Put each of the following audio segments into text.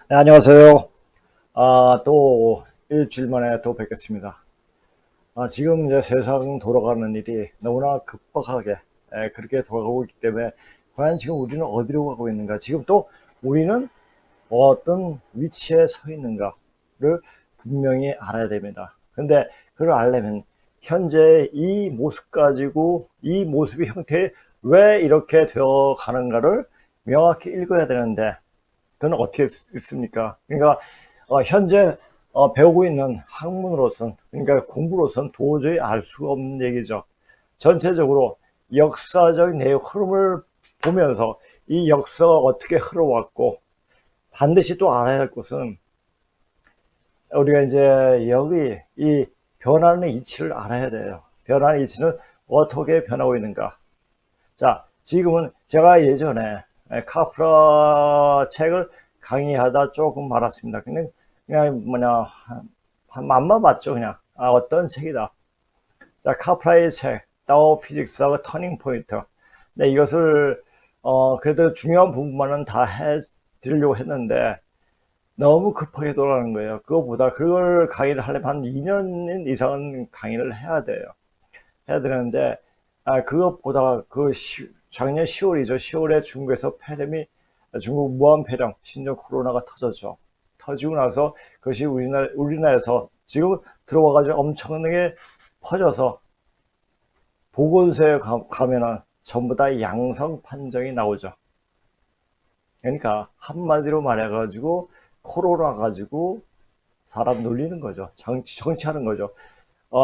네, 안녕하세요. 또 일주일 만에 또 뵙겠습니다. 지금 이제 세상 돌아가는 일이 너무나 급박하게 그렇게 돌아가고 있기 때문에 과연 지금 우리는 어디로 가고 있는가? 지금 또 우리는 어떤 위치에 서 있는가를 분명히 알아야 됩니다. 근데 그걸 알려면 현재 이 모습 가지고 이 모습의 형태에 왜 이렇게 되어 가는가를 명확히 읽어야 되는데 그건 어떻게 읽습니까? 그러니까 현재 배우고 있는 학문으로선 그러니까 공부로선 도저히 알 수가 없는 얘기죠. 전체적으로 역사적 내용 흐름을 보면서 이 역사가 어떻게 흘러왔고 반드시 또 알아야 할 것은 우리가 이제 여기 이 변하는 이치를 알아야 돼요. 변하는 이치는 어떻게 변하고 있는가. 자, 지금은 제가 예전에 카프라 책을 강의하다 조금 말았습니다. 그냥 뭐냐, 한만 봤죠, 그냥. 어떤 책이다. 자, 카프라의 책, 다오 피직스하고 터닝 포인트. 근데 이것을, 그래도 중요한 부분만은 다 해드리려고 했는데, 너무 급하게 돌아가는 거예요. 그거보다 그걸 강의를 하려면 한 2년 이상은 강의를 해야 돼요. 해야 되는데 그것보다 작년 10월이죠. 10월에 중국에서 중국 무한 폐렴 신종 코로나가 터졌죠. 터지고 나서 그것이 우리나라에서 지금 들어와가지고 엄청나게 퍼져서 보건소에 가면은 전부 다 양성 판정이 나오죠. 그러니까 한마디로 말해가지고 코로나 가지고 사람 놀리는 거죠. 정치하는 거죠.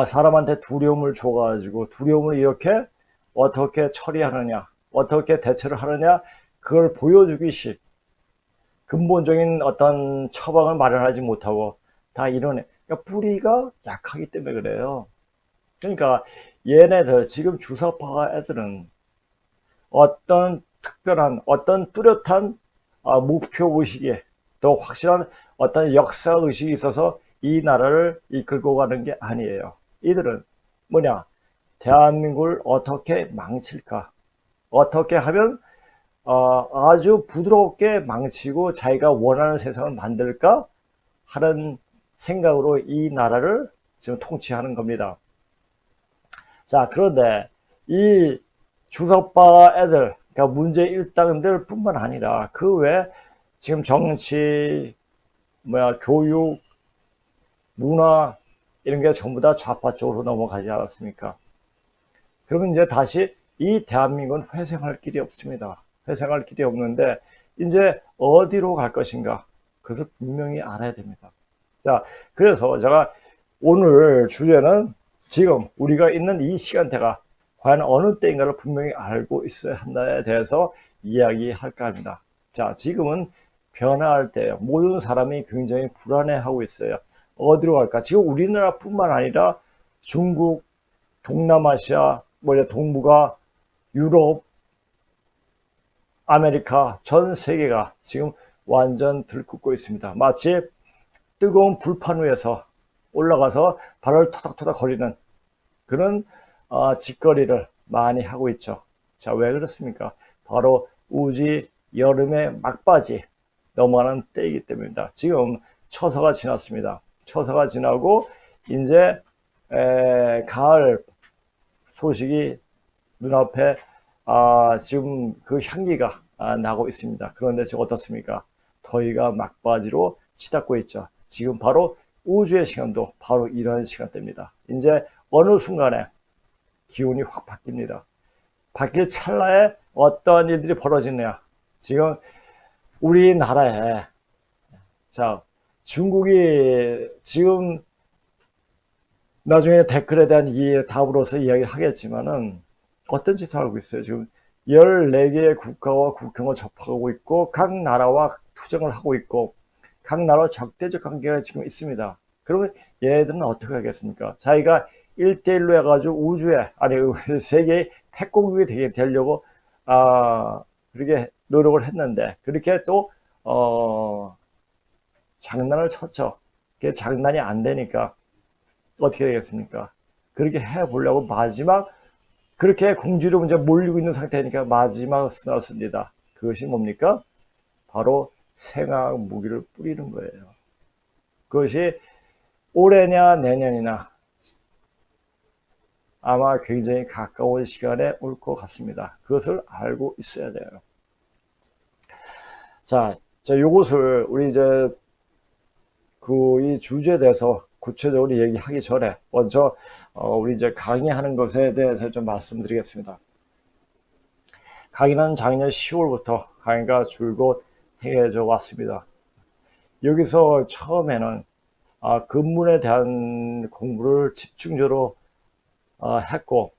사람한테 두려움을 줘가지고 두려움을 이렇게 어떻게 처리하느냐, 어떻게 대처를 하느냐, 그걸 보여주기식 근본적인 어떤 처방을 마련하지 못하고 다 이런 그러니까 뿌리가 약하기 때문에 그래요. 그러니까 얘네들 지금 주사파 애들은 어떤 특별한 어떤 뚜렷한 목표 의식에 또 확실한 어떤 역사 의식이 있어서 이 나라를 이끌고 가는 게 아니에요. 이들은 뭐냐? 대한민국을 어떻게 망칠까? 어떻게 하면 아주 부드럽게 망치고 자기가 원하는 세상을 만들까 하는 생각으로 이 나라를 지금 통치하는 겁니다. 자, 그런데 이 주석파 애들, 그러니까 문제 일당들 뿐만 아니라 그 외에 지금 정치, 교육, 문화, 이런 게 전부 다 좌파 쪽으로 넘어가지 않았습니까? 그러면 이제 다시 이 대한민국은 회생할 길이 없습니다. 회생할 길이 없는데, 이제 어디로 갈 것인가? 그것을 분명히 알아야 됩니다. 자, 그래서 제가 오늘 주제는 지금 우리가 있는 이 시간대가 과연 어느 때인가를 분명히 알고 있어야 한다에 대해서 이야기할까 합니다. 자, 지금은 변화할 때예요. 모든 사람이 굉장히 불안해하고 있어요. 어디로 갈까? 지금 우리나라뿐만 아니라 중국, 동남아시아, 동북아, 유럽, 아메리카 전 세계가 지금 완전 들끓고 있습니다. 마치 뜨거운 불판 위에서 올라가서 발을 토닥토닥 거리는 그런 짓거리를 많이 하고 있죠. 자, 왜 그렇습니까? 바로 우지 여름의 막바지 넘어가는 때이기 때문입니다. 지금 처서가 지났습니다. 처서가 지나고 이제 가을 소식이 눈앞에 지금 그 향기가 나고 있습니다. 그런데 지금 어떻습니까? 더위가 막바지로 치닫고 있죠. 지금 바로 우주의 시간도 바로 이런 시간대입니다. 이제 어느 순간에 기온이 확 바뀝니다. 바뀔 찰나에 어떠한 일들이 벌어지느냐. 지금 우리나라에 자 중국이 지금 나중에 댓글에 대한 답으로서 이야기를 하겠지만은 어떤 짓을 하고 있어요. 지금 14개의 국가와 국경을 접하고 있고 각 나라와 투쟁을 하고 있고 각 나라와 적대적 관계가 지금 있습니다. 그러면 얘네들은 어떻게 하겠습니까? 자기가 1대1로 해가지고 우주에 아니 세계의 패권국이 되려고 그렇게 노력을 했는데 그렇게 또 장난을 쳤죠. 그게 장난이 안 되니까 어떻게 되겠습니까? 그렇게 해보려고 마지막 그렇게 공주로 이제 몰리고 있는 상태니까 마지막 쓰나습니다. 그것이 뭡니까? 바로 생학 무기를 뿌리는 거예요. 그것이 올해냐 내년이나 아마 굉장히 가까운 시간에 올 것 같습니다. 그것을 알고 있어야 돼요. 자, 요것을 우리 이제 이 주제에 대해서 구체적으로 얘기하기 전에 먼저 우리 이제 강의하는 것에 대해서 좀 말씀드리겠습니다. 강의는 작년 10월부터 강의가 줄곧 행해져 왔습니다. 여기서 처음에는 근문에 대한 공부를 집중적으로 했고,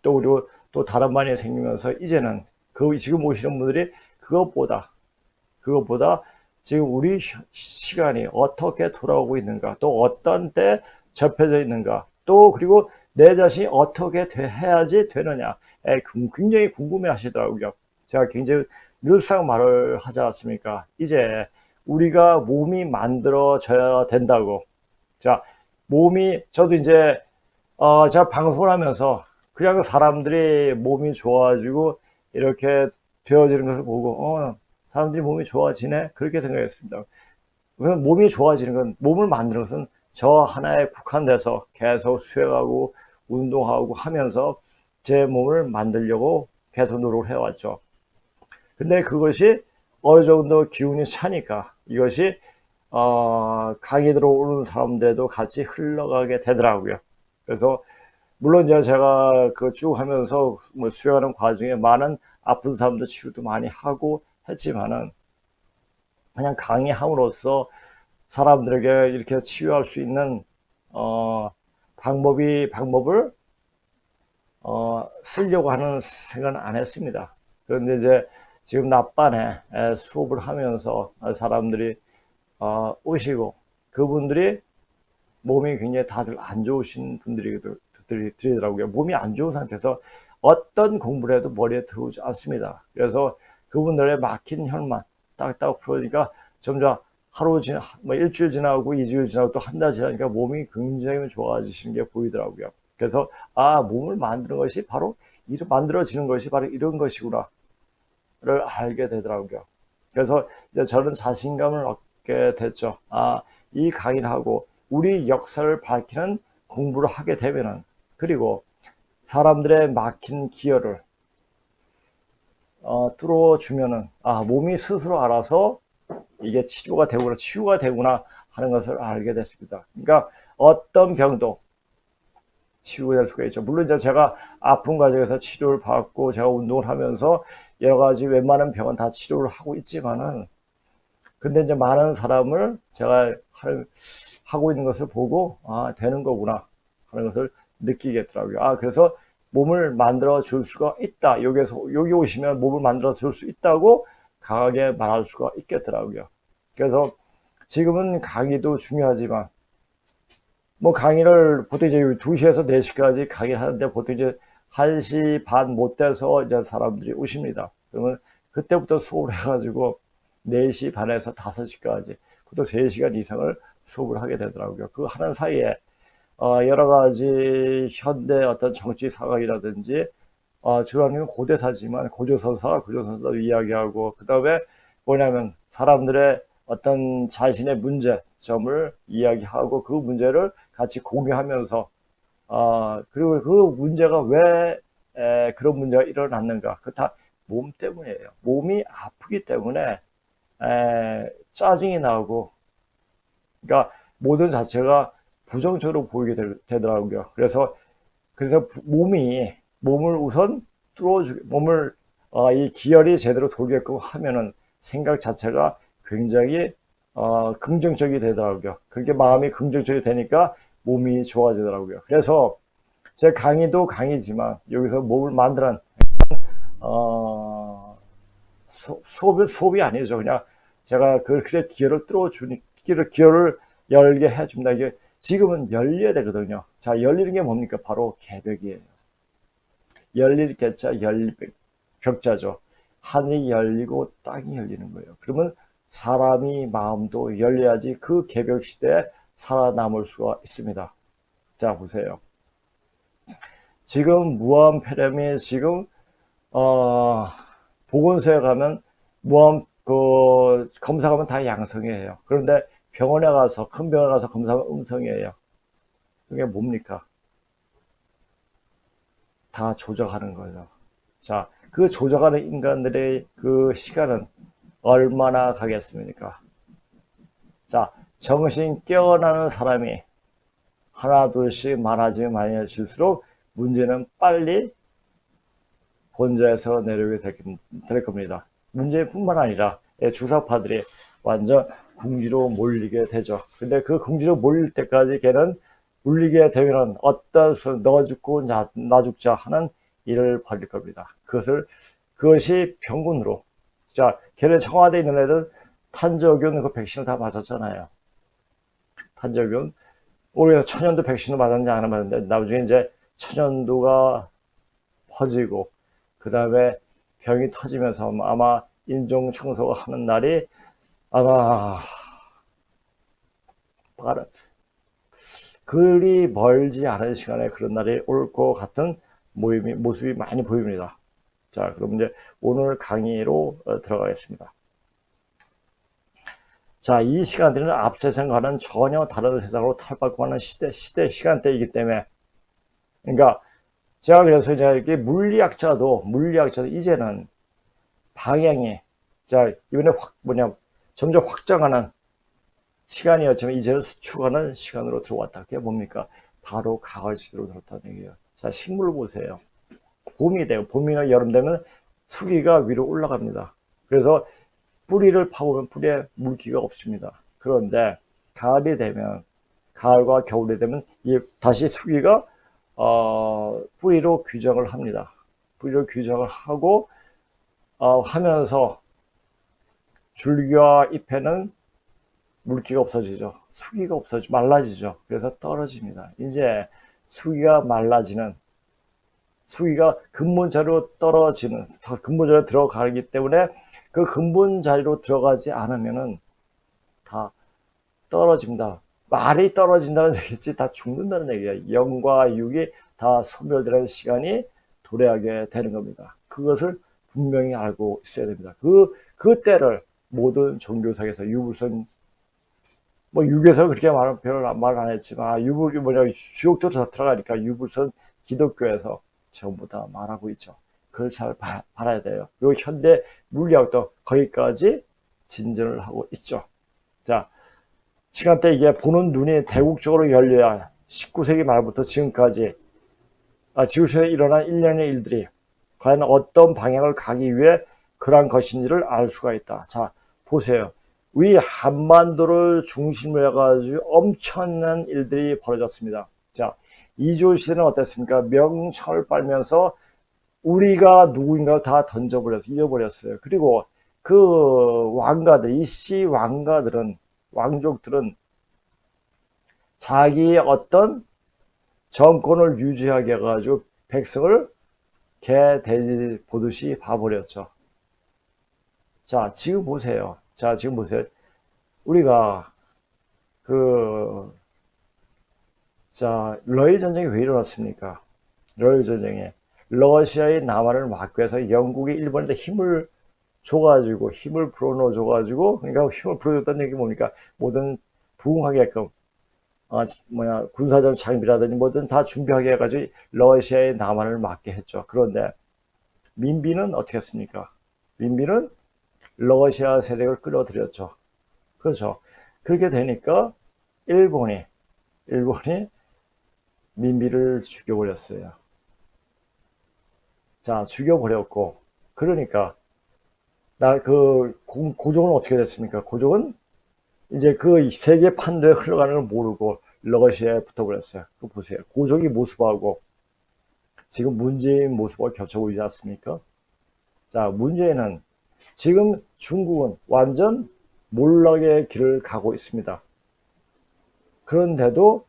또 그리고 또 다른 반이 생기면서 이제는 지금 오시는 분들이 그것보다 지금 우리 시간이 어떻게 돌아오고 있는가, 또 어떤 때 접혀져 있는가, 또 그리고 내 자신이 어떻게 해야지 되느냐 굉장히 궁금해 하시더라고요. 제가 굉장히 늘상 말을 하지 않습니까? 이제 우리가 몸이 만들어져야 된다고. 자, 저도 이제 제가 방송을 하면서 그냥 사람들이 몸이 좋아지고 이렇게 되어지는 것을 보고 사람들이 몸이 좋아지네 그렇게 생각했습니다. 몸이 좋아지는 건, 몸을 만드는 것은 저 하나에 국한돼서 계속 수행하고 운동하고 하면서 제 몸을 만들려고 계속 노력을 해왔죠. 근데 그것이 어느 정도 기운이 차니까 이것이 강의 들어오는 사람들도 같이 흘러가게 되더라고요. 그래서 물론 제가 그 쭉 하면서 뭐 수행하는 과정에 많은 아픈 사람도 치료도 많이 하고 했지만은 그냥 강의함으로써 사람들에게 이렇게 치유할 수 있는 방법을 쓰려고 하는 생각은 안 했습니다. 그런데 이제 지금 낮반에 수업을 하면서 사람들이 오시고 그분들이 몸이 굉장히 다들 안 좋으신 분들이더라고요. 몸이 안 좋은 상태에서 어떤 공부를 해도 머리에 들어오지 않습니다. 그래서 그분들의 막힌 혈만 딱딱 풀어지니까 점점 일주일 지나고 2주일 지나고 또 한 달 지나니까 몸이 굉장히 좋아지시는 게 보이더라고요. 그래서 몸을 만들어지는 것이 바로 이런 것이구나를 알게 되더라고요. 그래서 이제 저는 자신감을 얻게 됐죠. 이 강의를 하고 우리 역사를 밝히는 공부를 하게 되면은, 그리고 사람들의 막힌 기혈을 뚫어주면은 몸이 스스로 알아서 이게 치유가 되구나 하는 것을 알게 됐습니다. 그러니까 어떤 병도 치유될 수가 있죠. 물론 이제 제가 아픈 과정에서 치료를 받고 제가 운동을 하면서 여러 가지 웬만한 병은 다 치료를 하고 있지만은, 근데 이제 많은 사람을 제가 하고 있는 것을 보고 되는 거구나 하는 것을 느끼겠더라고요. 그래서 몸을 만들어 줄 수가 있다. 여기 오시면 몸을 만들어 줄 수 있다고 강하게 말할 수가 있겠더라고요. 그래서 지금은 강의도 중요하지만 뭐 강의를 보통 이제 2시에서 4시까지 강의를 하는데 보통 이제 1시 반 못 돼서 이제 사람들이 오십니다. 그러면 그때부터 수업을 해가지고 4시 반에서 5시까지 보통 3시간 이상을 수업을 하게 되더라고요. 그 하는 사이에 여러 가지 현대 어떤 정치 사각이라든지 주로는 고대사지만 고조선사도 이야기하고, 그 다음에 뭐냐면 사람들의 어떤 자신의 문제점을 이야기하고 그 문제를 같이 공유하면서 그리고 그 문제가 왜 그런 문제가 일어났는가, 그 다 몸 때문이에요. 몸이 아프기 때문에 짜증이 나고, 그러니까 모든 자체가 부정적으로 보이게 되더라고요. 그래서 몸을 우선 이 기혈이 제대로 돌게끔 하면은 생각 자체가 굉장히 긍정적이 되더라고요. 그렇게 마음이 긍정적이 되니까 몸이 좋아지더라고요. 그래서 제 강의도 강의지만 여기서 몸을 만드는 수업이 아니죠. 그냥 제가 그렇게 기혈을 열게 해줍니다. 이게 지금은 열려야 되거든요. 자, 열리는 게 뭡니까? 바로 개벽이에요. 열릴 개자, 벽자죠. 하늘이 열리고 땅이 열리는 거예요. 그러면 사람이 마음도 열려야지 그 개벽 시대에 살아남을 수가 있습니다. 자, 보세요. 지금 무한폐렴이 지금 보건소에 가면 검사하면 다 양성이에요. 그런데 병원에 가서, 큰 병원에 가서 검사하면 음성이에요. 그게 뭡니까? 다 조작하는 거죠. 자, 그 조작하는 인간들의 그 시간은 얼마나 가겠습니까? 자, 정신 깨어나는 사람이 하나, 둘씩 많아지면 많아질수록 문제는 빨리 본좌에서 내려오게 될 겁니다. 문제뿐만 아니라 주사파들이 완전 궁지로 몰리게 되죠. 근데 그 궁지로 몰릴 때까지 걔는 물리게 되면 어떤 너 죽고 나 죽자 하는 일을 벌일 겁니다. 그것이 병군으로. 자, 걔네 청와대에 있는 애들 탄저균 그 백신을 다 맞았잖아요. 탄저균. 올해 천연두 백신을 맞았는지 안 맞았는데 나중에 이제 천연두가 퍼지고 그 다음에 병이 터지면서 아마 인종 청소가 하는 날이 아마 그리 멀지 않은 시간에 그런 날이 올 것 같은 모습이 많이 보입니다. 자, 그럼 이제 오늘 강의로 들어가겠습니다. 자, 이 시간대는 앞 세상과는 전혀 다른 세상으로 탈바꿈하는 시간대이기 때문에, 그러니까 제가 그래서 이게 물리학자도 이제는 방향이, 자, 이번에 점점 확장하는 시간이었지만 이제는 수축하는 시간으로 들어왔다. 그게 뭡니까? 바로 가을 시대로 들었다는 얘기예요. 자, 식물을 보세요. 봄이 돼요. 봄이나 여름 되면 수기가 위로 올라갑니다. 그래서 뿌리를 파보면 뿌리에 물기가 없습니다. 그런데 가을과 겨울이 되면 다시 수기가 뿌리로 규정을 합니다. 뿌리로 규정을 하고 하면서 줄기와 잎에는 물기가 없어지죠. 수기가 말라지죠. 그래서 떨어집니다. 이제 수기가 근본 자리로 떨어지는, 근본 자리로 들어가기 때문에 그 근본 자리로 들어가지 않으면은 다 떨어집니다. 말이 떨어진다는 얘기지 다 죽는다는 얘기야. 영과 육이 다 소멸되는 시간이 도래하게 되는 겁니다. 그것을 분명히 알고 있어야 됩니다. 그 때를 모든 종교사에서 유불선, 육에서 그렇게 별로 말 안 했지만, 지옥도 들어가니까 유불선 기독교에서 전부 다 말하고 있죠. 그걸 잘 봐야 돼요. 그리고 현대 물리학도 거기까지 진전을 하고 있죠. 자, 시간대 이게 보는 눈이 대국적으로 열려야 19세기 말부터 지금까지 지구촌에 일어난 일련의 일들이 과연 어떤 방향을 가기 위해 그러한 것인지를 알 수가 있다. 자, 보세요. 위 한반도를 중심으로 해가지고 엄청난 일들이 벌어졌습니다. 자, 이조 시대는 어땠습니까? 명청을 빨면서 우리가 누구인가 다 잊어버렸어요. 그리고 그 이씨 왕족들은 자기의 어떤 정권을 유지하게 해가지고 백성을 개, 돼지 보듯이 봐버렸죠. 자, 지금 보세요. 우리가 러일 전쟁이 왜 일어났습니까? 러일 전쟁에 러시아의 남한을 막기 위해서 영국이 일본한테 힘을 불어넣어줘가지고, 그러니까 힘을 불어줬다는 얘기 뭡니까? 뭐든 부응하게끔, 군사적 장비라든지 뭐든 다 준비하게 해가지고 러시아의 남한을 막게 했죠. 그런데 민비는 어떻게 했습니까? 민비는 러시아 세력을 끌어들였죠. 그렇죠. 그렇게 되니까 일본이 민비를 죽여버렸어요. 자, 죽여버렸고, 그러니까 고종은 어떻게 됐습니까? 고종은 이제 그 세계 판도에 흘러가는 걸 모르고 러시아에 붙어버렸어요. 그거 보세요. 고종이 모습하고 지금 문재인 모습과 겹쳐 보이지 않습니까? 자, 문제는 지금 중국은 완전 몰락의 길을 가고 있습니다. 그런데도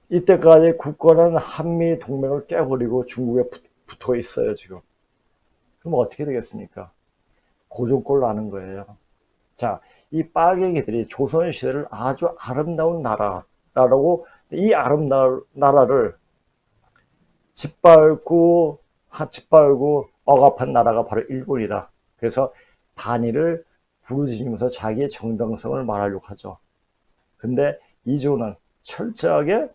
이때까지 굳건한 한미 동맹을 깨버리고 중국에 붙어 있어요, 지금. 그럼 어떻게 되겠습니까? 고종꼴 나는 거예요. 자, 이 빨갱이들이 조선시대를 아주 아름다운 나라라고, 이 아름다운 나라를 짓밟고 억압한 나라가 바로 일본이다. 그래서 반일을 부르짖으면서 자기의 정당성을 말하려고 하죠. 근데 이조는 철저하게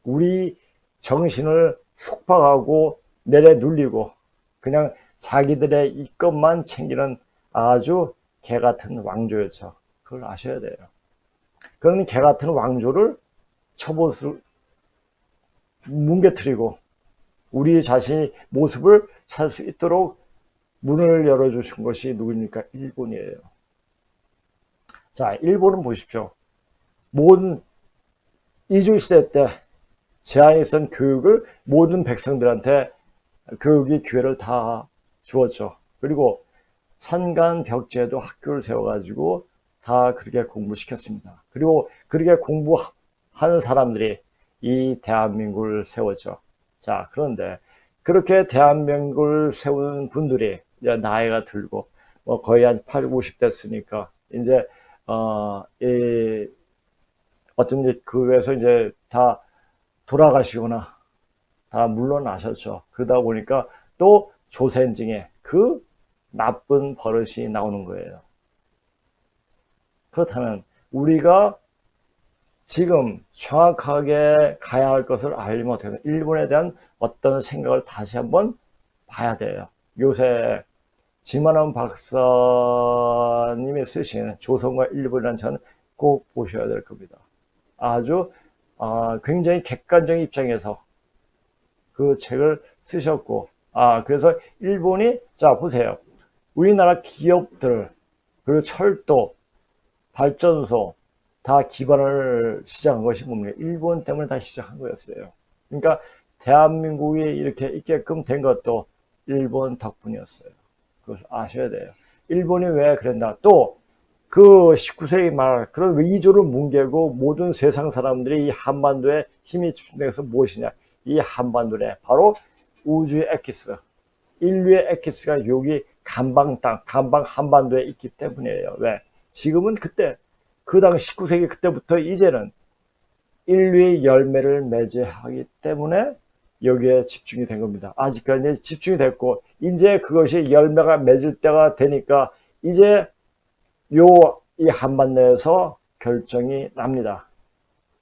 우리 정신을 속박하고 내려눌리고 그냥 자기들의 이것만 챙기는 아주 개 같은 왕조였죠. 그걸 아셔야 돼요. 그런 개 같은 왕조를 처보수 뭉개뜨리고 우리 자신의 모습을 살 수 있도록 문을 열어주신 것이 누구입니까? 일본이에요. 자, 일본은 보십시오. 모든 이주시대 때 제한이 있던 교육을 모든 백성들한테 교육의 기회를 다 주었죠. 그리고 산간벽제도 학교를 세워가지고 다 그렇게 공부시켰습니다. 그리고 그렇게 공부하는 사람들이 이 대한민국을 세웠죠. 자, 그런데 그렇게 대한민국을 세운 분들이 이제 나이가 들고 뭐 거의 한 8, 50 됐으니까 이제 어떤 이제 그에서 이제 다 돌아가시거나 다 물러나셨죠. 그러다 보니까 또 조센징에 그 나쁜 버릇이 나오는 거예요. 그렇다면 우리가 지금 정확하게 가야 할 것을 알지 못해서 일본에 대한 어떤 생각을 다시 한번 봐야 돼요. 요새 지만원 박사님이 쓰신 조선과 일본이라는 책은 꼭 보셔야 될 겁니다. 아주 굉장히 객관적인 입장에서 그 책을 쓰셨고 그래서 일본이 자 보세요. 우리나라 기업들 그리고 철도 발전소 다 기반을 시작한 것이 뭡니까? 일본 때문에 다 시작한 거였어요. 그러니까 대한민국이 이렇게 있게끔 된 것도 일본 덕분이었어요. 그걸 아셔야 돼요. 일본이 왜 그랬나? 또 그 19세기 말 그런 위주를 뭉개고 모든 세상 사람들이 이 한반도에 힘이 집중돼서 무엇이냐? 이 한반도에 바로 우주의 엑기스, 인류의 엑기스가 여기 간방 땅, 간방 한반도에 있기 때문이에요. 왜? 지금은 그때 그 당 19세기 그때부터 이제는 인류의 열매를 맺어하기 때문에 여기에 집중이 된 겁니다. 아직까지 집중이 됐고 이제 그것이 열매가 맺을 때가 되니까 이제 이 한반도에서 결정이 납니다.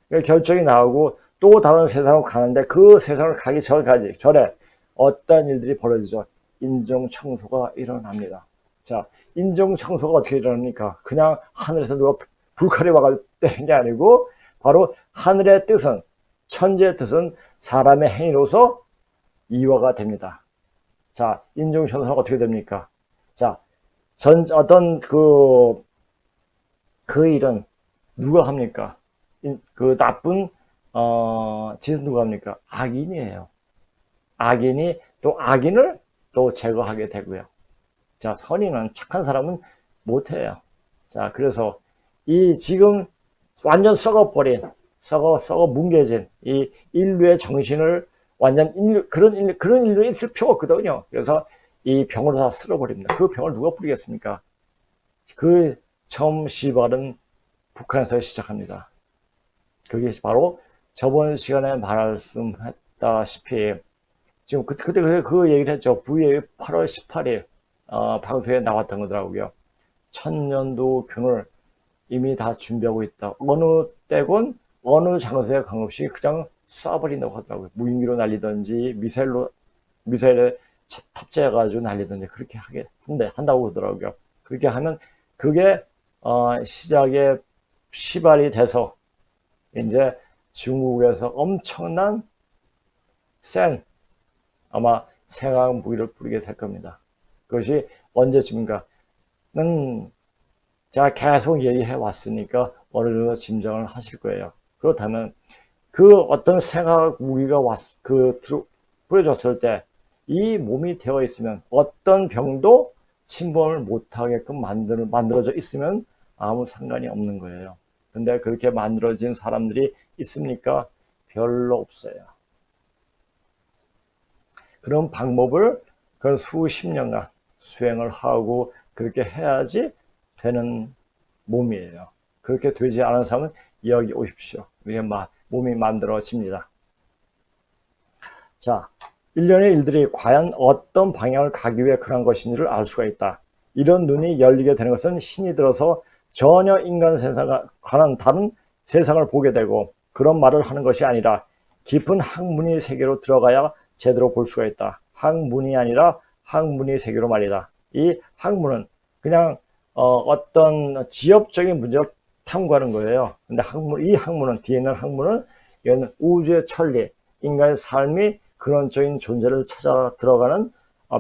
결정이 나오고 또 다른 세상으로 가는데 그 세상을 가기 전에 어떤 일들이 벌어지죠. 인종청소가 일어납니다. 자, 인종청소가 어떻게 일어납니까? 그냥 하늘에서 누가 불칼이 와가지고 때리는 게 아니고 바로 하늘의 뜻은 천지의 뜻은 사람의 행위로서 이화가 됩니다. 자, 인종청소가 어떻게 됩니까? 자, 어떤 그 일은 누가 합니까? 그 나쁜 짓은 누가 합니까? 악인이에요. 악인이 또 악인을 또 제거하게 되고요. 자, 선인은 착한 사람은 못해요. 자, 그래서 이 지금 완전 썩어 뭉개진 이 인류의 정신을 완전 그런 인류는 있을 필요가 없거든요. 그래서 이 병으로 다 쓸어버립니다. 그 병을 누가 뿌리겠습니까? 그 처음 시발은 북한에서 시작합니다. 그게 바로 저번 시간에 말씀했다시피 지금 그때 그 얘기를 했죠. VA 8월 18일 방송에 나왔던 거더라고요. 천년도균을 이미 다 준비하고 있다. 어느 때건 어느 장소에 관계없이 그냥 쏴버린다고 하더라고요. 무인기로 날리든지 미사일에 탑재해가지고 날리든지 그렇게 한다고 하더라고요. 그렇게 하면 그게 시작에 시발이 돼서 이제 중국에서 엄청난 센 아마 생화학 무기를 뿌리게 될 겁니다. 그것이 언제쯤인가는 제가 계속 얘기해 왔으니까 어느 정도 짐작을 하실 거예요. 그렇다면 그 어떤 생화학 무기가 뿌려졌을 때 이 몸이 되어 있으면 어떤 병도 침범을 못하게끔 만들어져 있으면 아무 상관이 없는 거예요. 근데 그렇게 만들어진 사람들이 있습니까? 별로 없어요. 그런 방법을 수십 년간 수행을 하고 그렇게 해야지 되는 몸이에요. 그렇게 되지 않은 사람은 여기 오십시오. 이게 몸이 만들어집니다. 자, 일련의 일들이 과연 어떤 방향을 가기 위해 그런 것인지를 알 수가 있다. 이런 눈이 열리게 되는 것은 신이 들어서 전혀 인간 세상과는 다른 세상을 보게 되고, 그런 말을 하는 것이 아니라 깊은 학문의 세계로 들어가야 제대로 볼 수가 있다. 학문이 아니라 학문의 세계로 말이다. 이 학문은 그냥 어떤 지엽적인 문제를 탐구하는 거예요. 근데 이 학문은, 뒤에 있는 학문은 이건 우주의 천리, 인간의 삶이 근원적인 존재를 찾아 들어가는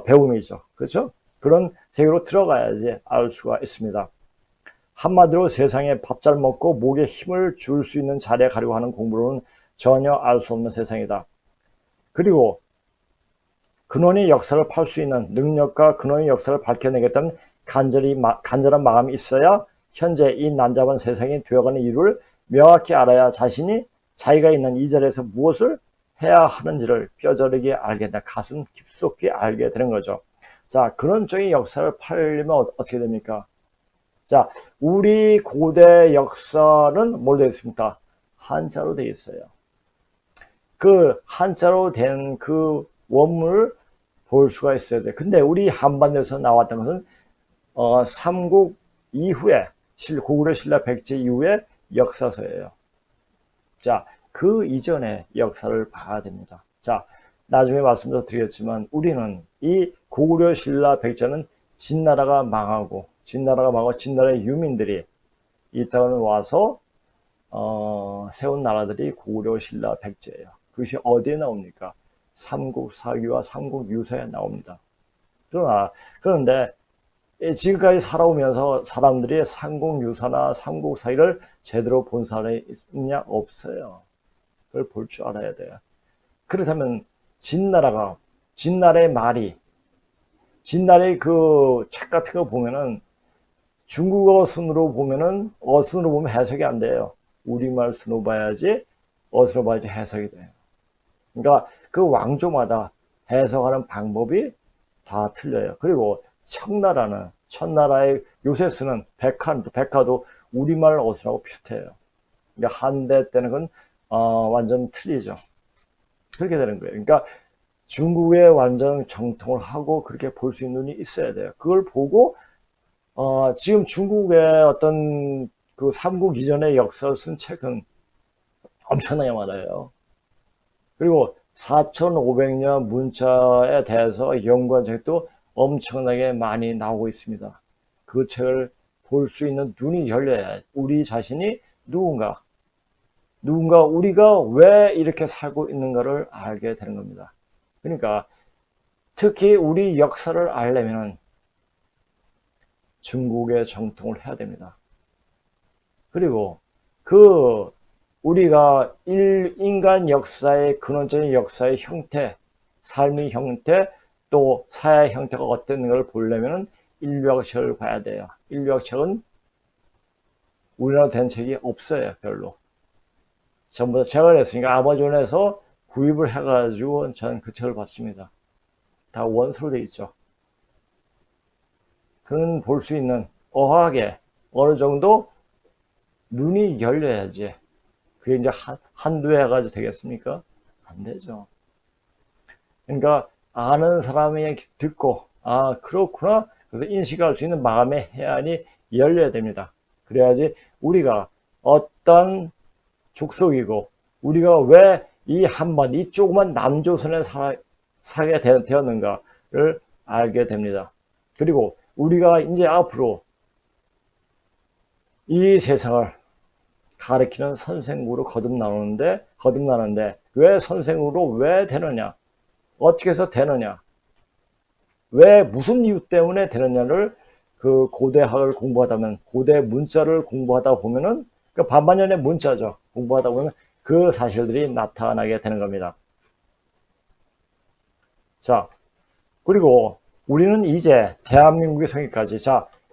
배움이죠. 그렇죠? 그런 세계로 들어가야지 알 수가 있습니다. 한마디로 세상에 밥 잘 먹고 목에 힘을 줄 수 있는 자리에 가려고 하는 공부로는 전혀 알 수 없는 세상이다. 그리고 근원의 역사를 팔 수 있는 능력과 근원의 역사를 밝혀내겠다는 간절한 마음이 있어야 현재 이 난잡한 세상이 되어가는 이유를 명확히 알아야 자기가 있는 이 자리에서 무엇을 해야 하는지를 뼈저리게 알게 된다. 가슴 깊숙이 알게 되는 거죠. 자, 근원적인 역사를 팔려면 어떻게 됩니까? 자, 우리 고대 역사는 뭘로 되어 있습니까? 한자로 되어 있어요. 그 한자로 된 그 원문을 볼 수가 있어야 돼. 근데 우리 한반도에서 나왔던 것은 삼국 이후에, 고구려 신라 백제 이후에 역사서예요. 자, 그 이전의 역사를 봐야 됩니다. 자, 나중에 말씀도 드리겠지만 우리는 이 고구려 신라 백제는 진나라가 망하고 진나라의 유민들이 이 땅에 와서 세운 나라들이 고구려 신라 백제예요. 그것이 어디에 나옵니까? 삼국사기와 삼국유사에 나옵니다. 그런데 지금까지 살아오면서 사람들이 삼국유사나 삼국사기를 제대로 본 사람이 있냐? 없어요. 그걸 볼 줄 알아야 돼요. 그렇다면 진나라의 말이, 진나라의 그 책 같은 거 보면은 중국어 순으로 보면 해석이 안 돼요. 우리말 순으로 봐야지, 어순으로 봐야지 해석이 돼요. 그러니까 그 왕조마다 해석하는 방법이 다 틀려요. 그리고 첫나라의 요새 쓰는 백화도 우리말 어순하고 비슷해요. 그러니까 한대 때는 그건 완전 틀리죠. 그렇게 되는 거예요. 그러니까 중국에 완전 정통을 하고 그렇게 볼 수 있는 눈이 있어야 돼요. 그걸 보고 지금 중국의 어떤 그 삼국 이전의 역사를 쓴 책은 엄청나게 많아요. 그리고 4,500년 문자에 대해서 연구한 책도 엄청나게 많이 나오고 있습니다. 그 책을 볼 수 있는 눈이 열려야 우리 자신이 누군가 우리가 왜 이렇게 살고 있는가를 알게 되는 겁니다. 그러니까 특히 우리 역사를 알려면 중국의 정통을 해야 됩니다. 그리고 우리가 인간 역사의 근원적인 역사의 형태, 삶의 형태, 또 사회 형태가 어떤 걸 보려면 인류학책을 봐야 돼요. 인류학책은 우리나라 된 책이 없어요, 별로. 전부 다 제가 그랬으니까 아마존에서 구입을 해가지고 저는 그 책을 봤습니다. 다 원서로 되어 있죠. 그는 볼 수 있는 어학에 어느 정도 눈이 열려야지. 그게 이제 한두 해 가지고 되겠습니까? 안 되죠. 그러니까 아는 사람이 듣고 그렇구나. 그래서 인식할 수 있는 마음의 해안이 열려야 됩니다. 그래야지 우리가 어떤 족속이고 우리가 왜 이 조그만 남조선에 살게 되었는가를 알게 됩니다. 그리고 우리가 이제 앞으로 이 세상을 가르치는 선생으로 거듭나는데 왜 선생으로 왜 되느냐? 어떻게 해서 되느냐? 왜 무슨 이유 때문에 되느냐를 그 고대학을 공부하다면 고대 문자를 공부하다 보면은 그 반반년의 문자죠. 공부하다 보면 그 사실들이 나타나게 되는 겁니다. 자, 그리고 우리는 이제 대한민국의 성의까지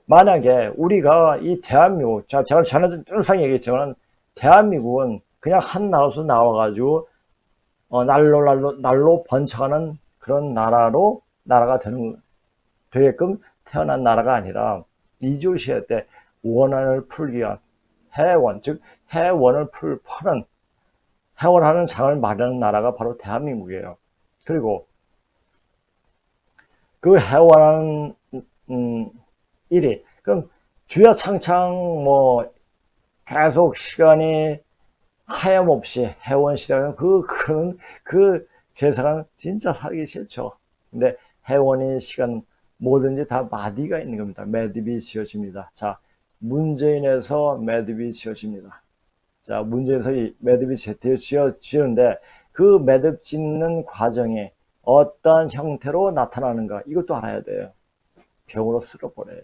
만약에 우리가 이 대한민국, 제가 전에도 항상 얘기했지만 대한민국은 그냥 한 나라에서 나와가지고 날로 번창하는 그런 나라가 되게끔 태어난 나라가 아니라 이주시대 때 원한을 풀기 위한 해원을 푸는 해원하는 장을 마련한 나라가 바로 대한민국이에요. 그리고 그 해원하는 일이. 그럼 주야창창 뭐 계속 시간이 하염없이 해원시대는 그 세상은 진짜 살기 싫죠. 근데 해원이 시간 뭐든지 다 마디가 있는 겁니다. 매듭이 지어집니다. 자, 문재인에서 매듭이 지어집니다. 자, 문제에서 이 매듭이 지어지는데 그 매듭 짓는 과정이 어떠한 형태로 나타나는가 이것도 알아야 돼요. 병으로 쓸어버려요.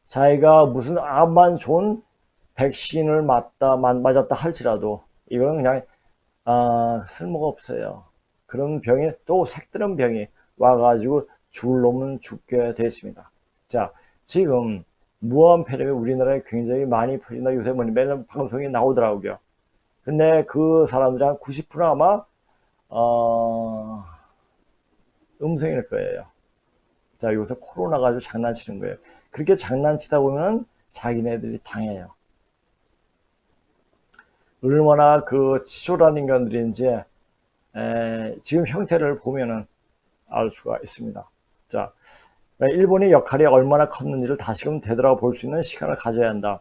자기가 무슨 암만 좋은 백신을 맞았다 할지라도 이건 그냥 쓸모가 없어요. 그런 병이 또 색다른 병이 와가지고 죽을 놈은 죽게 되어 있습니다. 자, 지금 무한폐렴이 우리나라에 굉장히 많이 퍼진다. 요새 매년 방송에 나오더라고요. 근데 그 사람들이 한 90% 아마 음성일 거예요. 자, 요새 코로나 가지고 장난치는 거예요. 그렇게 장난치다 보면 자기네들이 당해요. 얼마나 그 치졸한 인간들인지 지금 형태를 보면은 알 수가 있습니다. 자, 일본의 역할이 얼마나 컸는지를 다시금 되돌아 볼 수 있는 시간을 가져야 한다.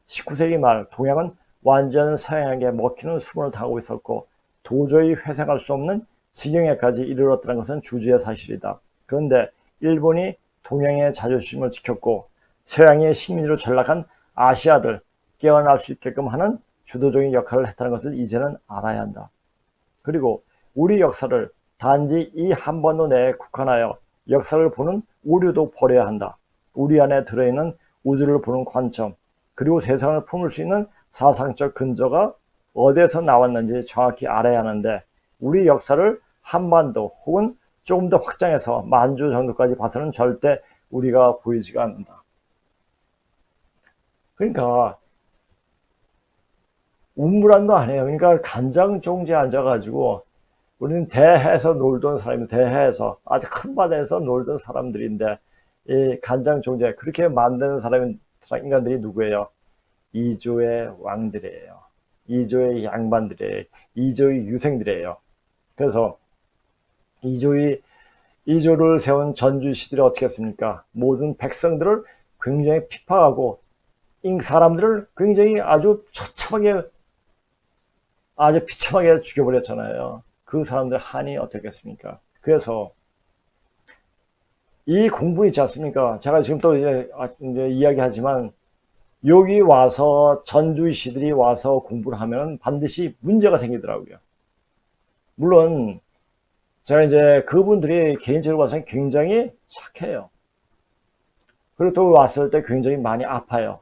19세기 말 동양은 완전 서양에게 먹히는 수모를 당하고 있었고 도저히 회생할 수 없는 지경에까지 이르렀다는 것은 주주의 사실이다. 그런데 일본이 동양의 자존심을 지켰고 서양의 식민지로 전락한 아시아를 깨어날 수 있게끔 하는 주도적인 역할을 했다는 것을 이제는 알아야 한다. 그리고 우리 역사를 단지 이 한반도 내에 국한하여 역사를 보는 오류도 버려야 한다. 우리 안에 들어있는 우주를 보는 관점, 그리고 세상을 품을 수 있는 사상적 근저가 어디에서 나왔는지 정확히 알아야 하는데 우리 역사를 한반도 혹은 조금 더 확장해서 만주 정도까지 봐서는 절대 우리가 보이지가 않는다. 그러니까 우물안도 아니에요. 그러니까 간장종지에 앉아가지고 우리는 대해에서 놀던 사람이 대해에서 아주 큰 바다에서 놀던 사람들인데 이 간장종지에 그렇게 만드는 인간들이 누구예요? 이조의 왕들이에요. 이조의 양반들이에요. 이조의 유생들이에요. 그래서 이조를 세운 전주시들이 어떻게 했습니까? 모든 백성들을 굉장히 핍박하고 사람들을 굉장히 아주 처참하게 아주 비참하게 죽여버렸잖아요. 그 사람들 한이 어떻겠습니까? 그래서 이 공부 있지 않습니까? 제가 지금 또 이제 이야기하지만 여기 와서 전주시들이 와서 공부를 하면 반드시 문제가 생기더라고요. 물론 제가 이제 그분들이 개인적으로 봐서 굉장히 착해요. 그리고 또 왔을 때 굉장히 많이 아파요.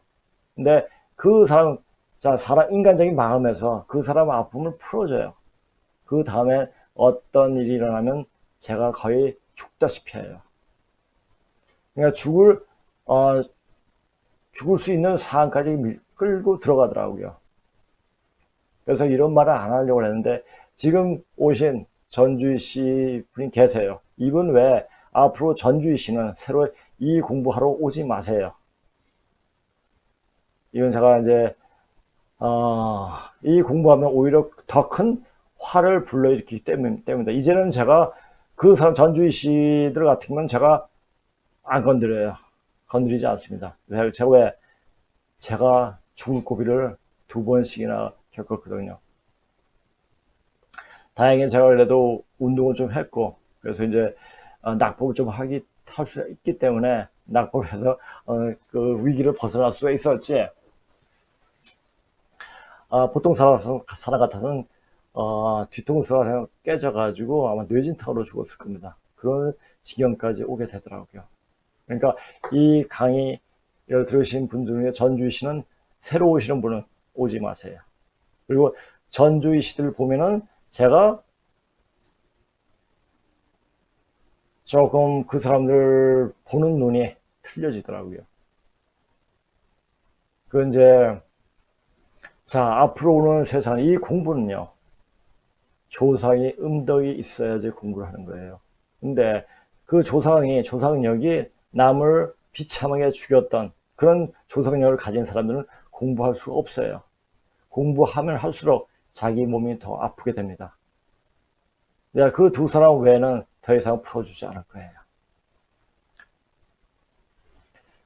근데 그 사람, 인간적인 마음에서 그 사람 아픔을 풀어줘요. 그 다음에 어떤 일이 일어나면 제가 거의 죽다시피 해요. 그러니까 죽을 수 있는 상황까지 끌고 들어가더라고요. 그래서 이런 말을 안 하려고 했는데 지금 오신 전주희 씨 분이 계세요. 이분 외에 앞으로 전주희 씨는 새로 이 공부하러 오지 마세요. 이건 제가 이제 이 공부하면 오히려 더 큰 화를 불러일으키기 때문이다. 이제는 제가 그 사람 전주희 씨들 같은 건 제가 안 건드려요. 건드리지 않습니다. 왜? 제가 죽을 고비를 2번씩이나 겪었거든요. 다행히 제가 그래도 운동을 좀 했고, 그래서 이제 낙법을 좀 할 수 있기 때문에 낙법을 해서 그 위기를 벗어날 수가 있었지. 보통 사람 같아서는 뒤통수가 깨져가지고 아마 뇌진탕으로 죽었을 겁니다. 그런 지경까지 오게 되더라고요. 그러니까 이 강의를 들으신 분들 중에 전주희 씨는 새로 오시는 분은 오지 마세요. 그리고 전주희 씨들 보면은 제가 조금 그 사람들 보는 눈이 틀려지더라고요. 그 이제 앞으로 오는 세상 이 공부는요. 조상이 음덕이 있어야지 공부를 하는 거예요. 근데 그 조상력이 남을 비참하게 죽였던 그런 조상력을 가진 사람들은 공부할 수가 없어요. 공부하면 할수록 자기 몸이 더 아프게 됩니다. 내가 그 두 사람 외에는 더 이상 풀어주지 않을 거예요.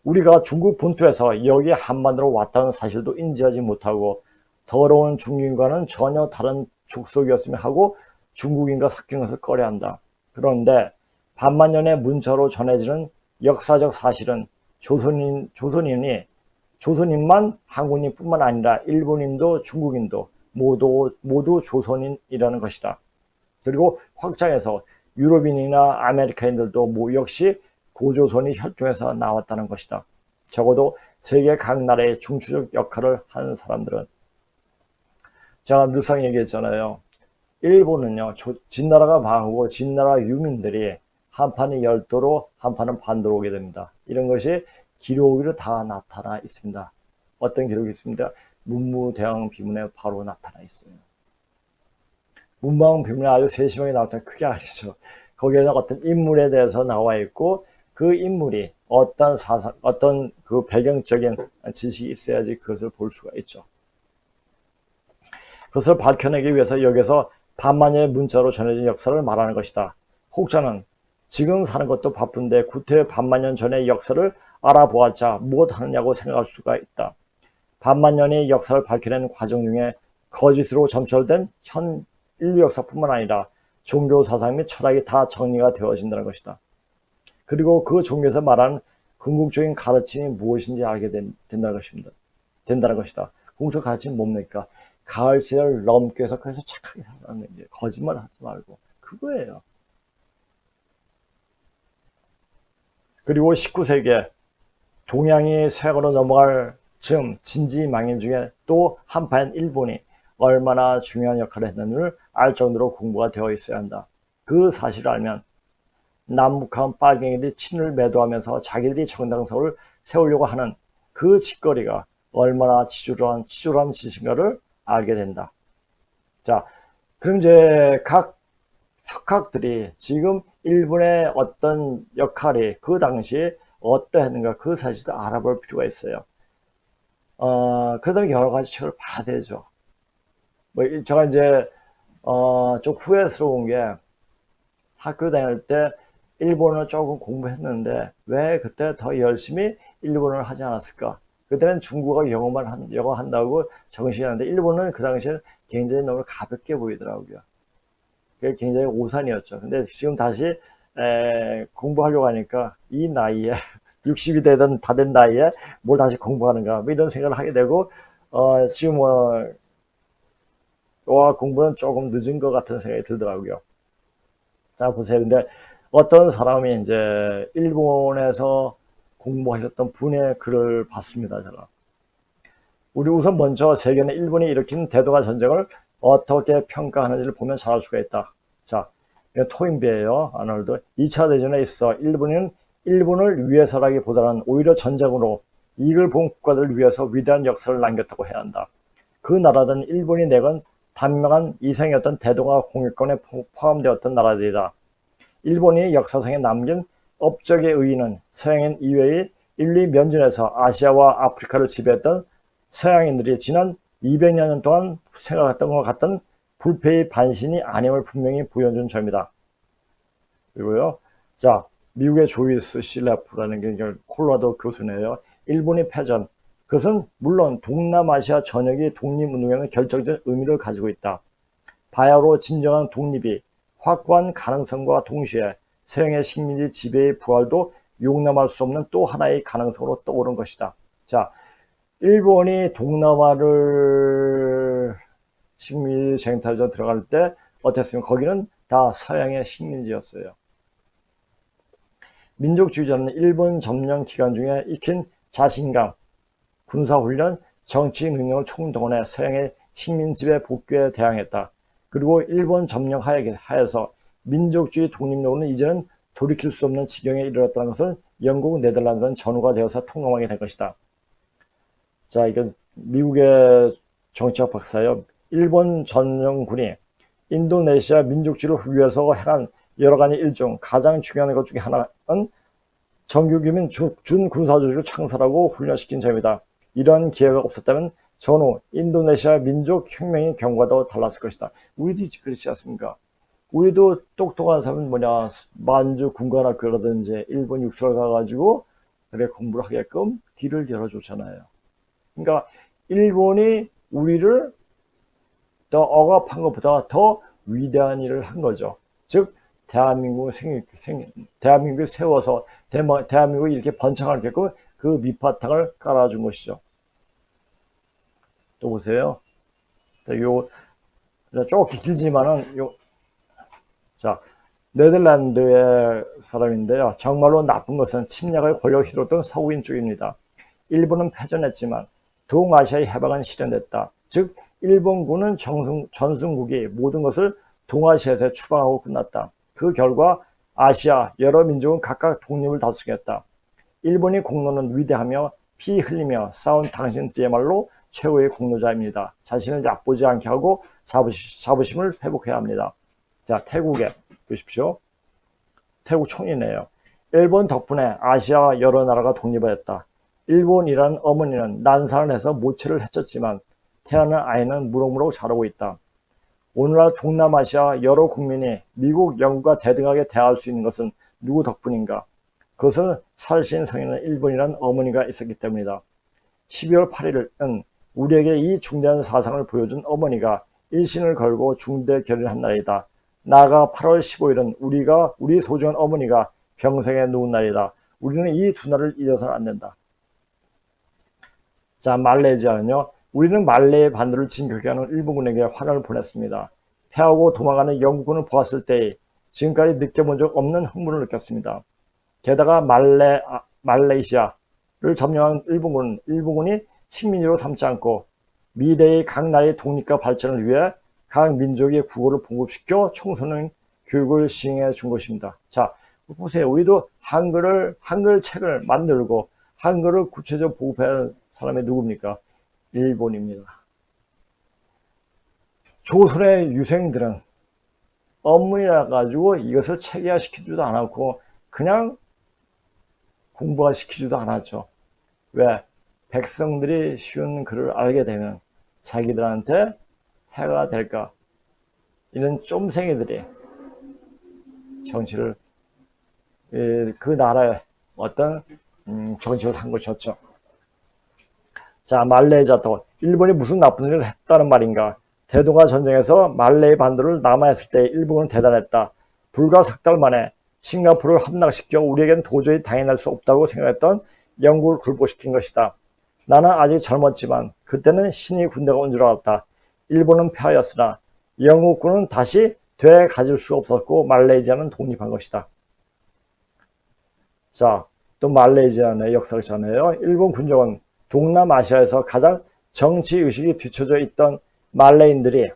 우리가 중국 본토에서 여기 한반도로 왔다는 사실도 인지하지 못하고 더러운 중국인과는 전혀 다른 족속이었으며 하고 중국인과 섞인 것을 꺼려한다. 그런데 반만년의 문자로 전해지는 역사적 사실은 조선인만 한국인뿐만 아니라 일본인도 중국인도 모두 조선인이라는 것이다. 그리고 확장해서 유럽인이나 아메리카인들도 역시 고조선이 혈통에서 나왔다는 것이다. 적어도 세계 각 나라의 중추적 역할을 하는 사람들은, 제가 늘상 얘기했잖아요. 일본은요, 진나라가 망하고 진나라 유민들이 한판이 열도로 한판은 반도로 오게 됩니다. 이런 것이 기록으로 다 나타나 있습니다. 어떤 기록이 있습니다. 문무대왕 비문에 바로 나타나 있어요. 문무대왕 비문에 아주 세심하게 나왔다는 그게 아니죠. 거기에는 어떤 인물에 대해서 나와 있고 그 인물이 어떤 그 배경적인 지식이 있어야지 그것을 볼 수가 있죠. 그것을 밝혀내기 위해서 여기서 반만년의 문자로 전해진 역사를 말하는 것이다. 혹자는 지금 사는 것도 바쁜데 구태 반만년 전의 역사를 알아보았자 무엇하느냐고 생각할 수가 있다. 반만년의 역사를 밝혀낸 과정 중에 거짓으로 점철된 현 인류 역사뿐만 아니라 종교 사상 및 철학이 다 정리가 되어진다는 것이다. 그리고 그 종교에서 말하는 궁극적인 가르침이 무엇인지 알게 된다는 것이다. 궁극적 가르침이 뭡니까? 가을씨를 넘게 해서 그래서 착하게 살아가는 게 거짓말 하지 말고 그거예요. 그리고 19세기에 동양이 서양으로 넘어갈 즈음 진지망인 중에 또 한파인 일본이 얼마나 중요한 역할을 했는지를 알 정도로 공부가 되어 있어야 한다. 그 사실을 알면 남북한 빨갱이들이 친을 매도하면서 자기들이 정당성을 세우려고 하는 그 짓거리가 얼마나 치졸한 짓인가를 알게 된다. 자, 그럼 이제 각 석학들이 지금 일본의 어떤 역할이 그 당시에 어떠했는가 그 사실도 알아볼 필요가 있어요. 그러다 여러 가지 책을 봐야 되죠. 제가 이제 좀 후회스러운 게 학교 다닐 때 일본어를 조금 공부했는데 왜 그때 더 열심히 일본어를 하지 않았을까? 그때는 중국어 영어 한다고 정신이 나는데 일본은 그 당시에 굉장히 너무 가볍게 보이더라고요. 그게 굉장히 오산이었죠. 근데 지금 다시 공부하려고 하니까 이 나이에 60이 다 된 나이에 뭘 다시 공부하는가 뭐 이런 생각을 하게 되고 지금 공부는 조금 늦은 것 같은 생각이 들더라고요. 자 보세요. 근데 어떤 사람이 이제 일본에서 공부하셨던 분의 글을 봤습니다. 제가. 우리 우선 먼저 세계는 일본이 일으킨 대동아 전쟁을 어떻게 평가하는지를 보면 잘 알 수가 있다. 자, 토인비예요. 아놀드. 2차 대전에 있어 일본을 위해서라기보다는 오히려 전쟁으로 이익을 본 국가들을 위해서 위대한 역사를 남겼다고 해야 한다. 그 나라들은 일본이 내건 단명한 이생이었던 대동아 공유권에 포함되었던 나라들이다. 일본이 역사상에 남긴 업적의 의의는 서양인 이외의 인류 면전에서 아시아와 아프리카를 지배했던 서양인들이 지난 200년 동안 생각했던 것 같던 불패의 반신이 아님을 분명히 보여준 점이다. 그리고요, 자, 미국의 조이스 실레프라는 게 콜로라도 교수네요. 일본이 패전, 그것은 물론 동남아시아 전역의 독립운동에는 결정적 의미를 가지고 있다. 바야흐로 진정한 독립이 확고한 가능성과 동시에 서양의 식민지 지배의 부활도 용납할 수 없는 또 하나의 가능성으로 떠오른 것이다. 자, 일본이 동남아를 식민지 쟁탈전 들어갈 때 어땠으면 거기는 다 서양의 식민지였어요. 민족주의자는 일본 점령 기간 중에 익힌 자신감, 군사훈련, 정치 능력을 총동원해 서양의 식민지배 복귀에 대항했다. 그리고 일본 점령 하에서 민족주의 독립론은 이제는 돌이킬 수 없는 지경에 이르렀다는 것을 영국, 네덜란드는 전후가 되어서 통감하게 된 것이다. 자, 이건 미국의 정치학 박사예요. 일본 전용군이 인도네시아 민족주의를 위해서 행한 여러 가지 일종 가장 중요한 것 중에 하나는 정규기민 준군사조직을 창설하고 훈련시킨 점이다. 이런 기회가 없었다면 전후 인도네시아 민족혁명의 경과도 달랐을 것이다. 우리도 그렇지 않습니까? 우리도 똑똑한 사람은 만주 군관학교라든지 일본 육설 가가지고 그래 공부를 하게끔 길을 열어줬잖아요. 그러니까 일본이 우리를 더 억압한 것보다 더 위대한 일을 한 거죠. 즉 대한민국을 세워서 대한민국이 이렇게 번창하게끔 그 밑바탕을 깔아준 것이죠. 또 보세요. 요 조금 길지만은 자 네덜란드의 사람인데요. 정말로 나쁜 것은 침략의 권력을 휘둘렀던 서구인 쪽입니다. 일본은 패전했지만 동아시아의 해방은 실현됐다. 즉 일본군은 전승국이 모든 것을 동아시아에서 추방하고 끝났다. 그 결과 아시아 여러 민족은 각각 독립을 다스렸다. 일본의 공로는 위대하며 피 흘리며 싸운 당신들이야말로 최고의 공로자입니다. 자신을 얕보지 않게 하고 자부심을 회복해야 합니다. 자, 태국에 보십시오. 태국 총리네요. 일본 덕분에 아시아 여러 나라가 독립했다. 일본이란 어머니는 난산을 해서 모체를 해쳤지만 태어난 아이는 무럭무럭 자라고 있다. 오늘날 동남아시아 여러 국민이 미국, 영국과 대등하게 대할 수 있는 것은 누구 덕분인가? 그것은 살신성인은 일본이란 어머니가 있었기 때문이다. 12월 8일은 우리에게 이 중대한 사상을 보여준 어머니가 일신을 걸고 중대 결의한 날이다. 나아가 8월 15일은 우리 소중한 어머니가 병생에 누운 날이다. 우리는 이 두 날을 잊어서는 안 된다. 자, 말레이시아는요. 우리는 말레이 반도를 진격해 하는 일본군에게 환호를 보냈습니다. 패하고 도망가는 영국군을 보았을 때 지금까지 느껴본 적 없는 흥분을 느꼈습니다. 게다가 말레이시아를 점령한 일본군이 식민지로 삼지 않고 미래의 각 나라의 독립과 발전을 위해 각 민족의 국어를 봉급시켜 청소년 교육을 시행해 준 것입니다. 자, 보세요. 우리도 한글 책을 만들고 한글을 구체적으로 보급할 사람이 누굽니까? 일본입니다. 조선의 유생들은 언문이라 가지고 이것을 체계화시키지도 않았고 그냥 공부화 시키지도 않았죠. 왜? 백성들이 쉬운 글을 알게 되면 자기들한테 해가 될까? 이런 쫌생이들이 정치를 그 나라의 어떤 정치를 한 것이었죠. 자, 말레이자도 일본이 무슨 나쁜 일을 했다는 말인가? 대동아 전쟁에서 말레이 반도를 남하했을 때 일본은 대단했다. 불과 석 달 만에 싱가포르를 함락시켜 우리에겐 도저히 당해낼 수 없다고 생각했던 영국을 굴복시킨 것이다. 나는 아직 젊었지만 그때는 신이 군대가 온 줄 알았다. 일본은 패하였으나 영국군은 다시 되가질 수 없었고 말레이시아는 독립한 것이다. 자, 또 말레이시아의 역사를 전해요. 일본 군정은 동남아시아에서 가장 정치의식이 뒤처져 있던 말레인들이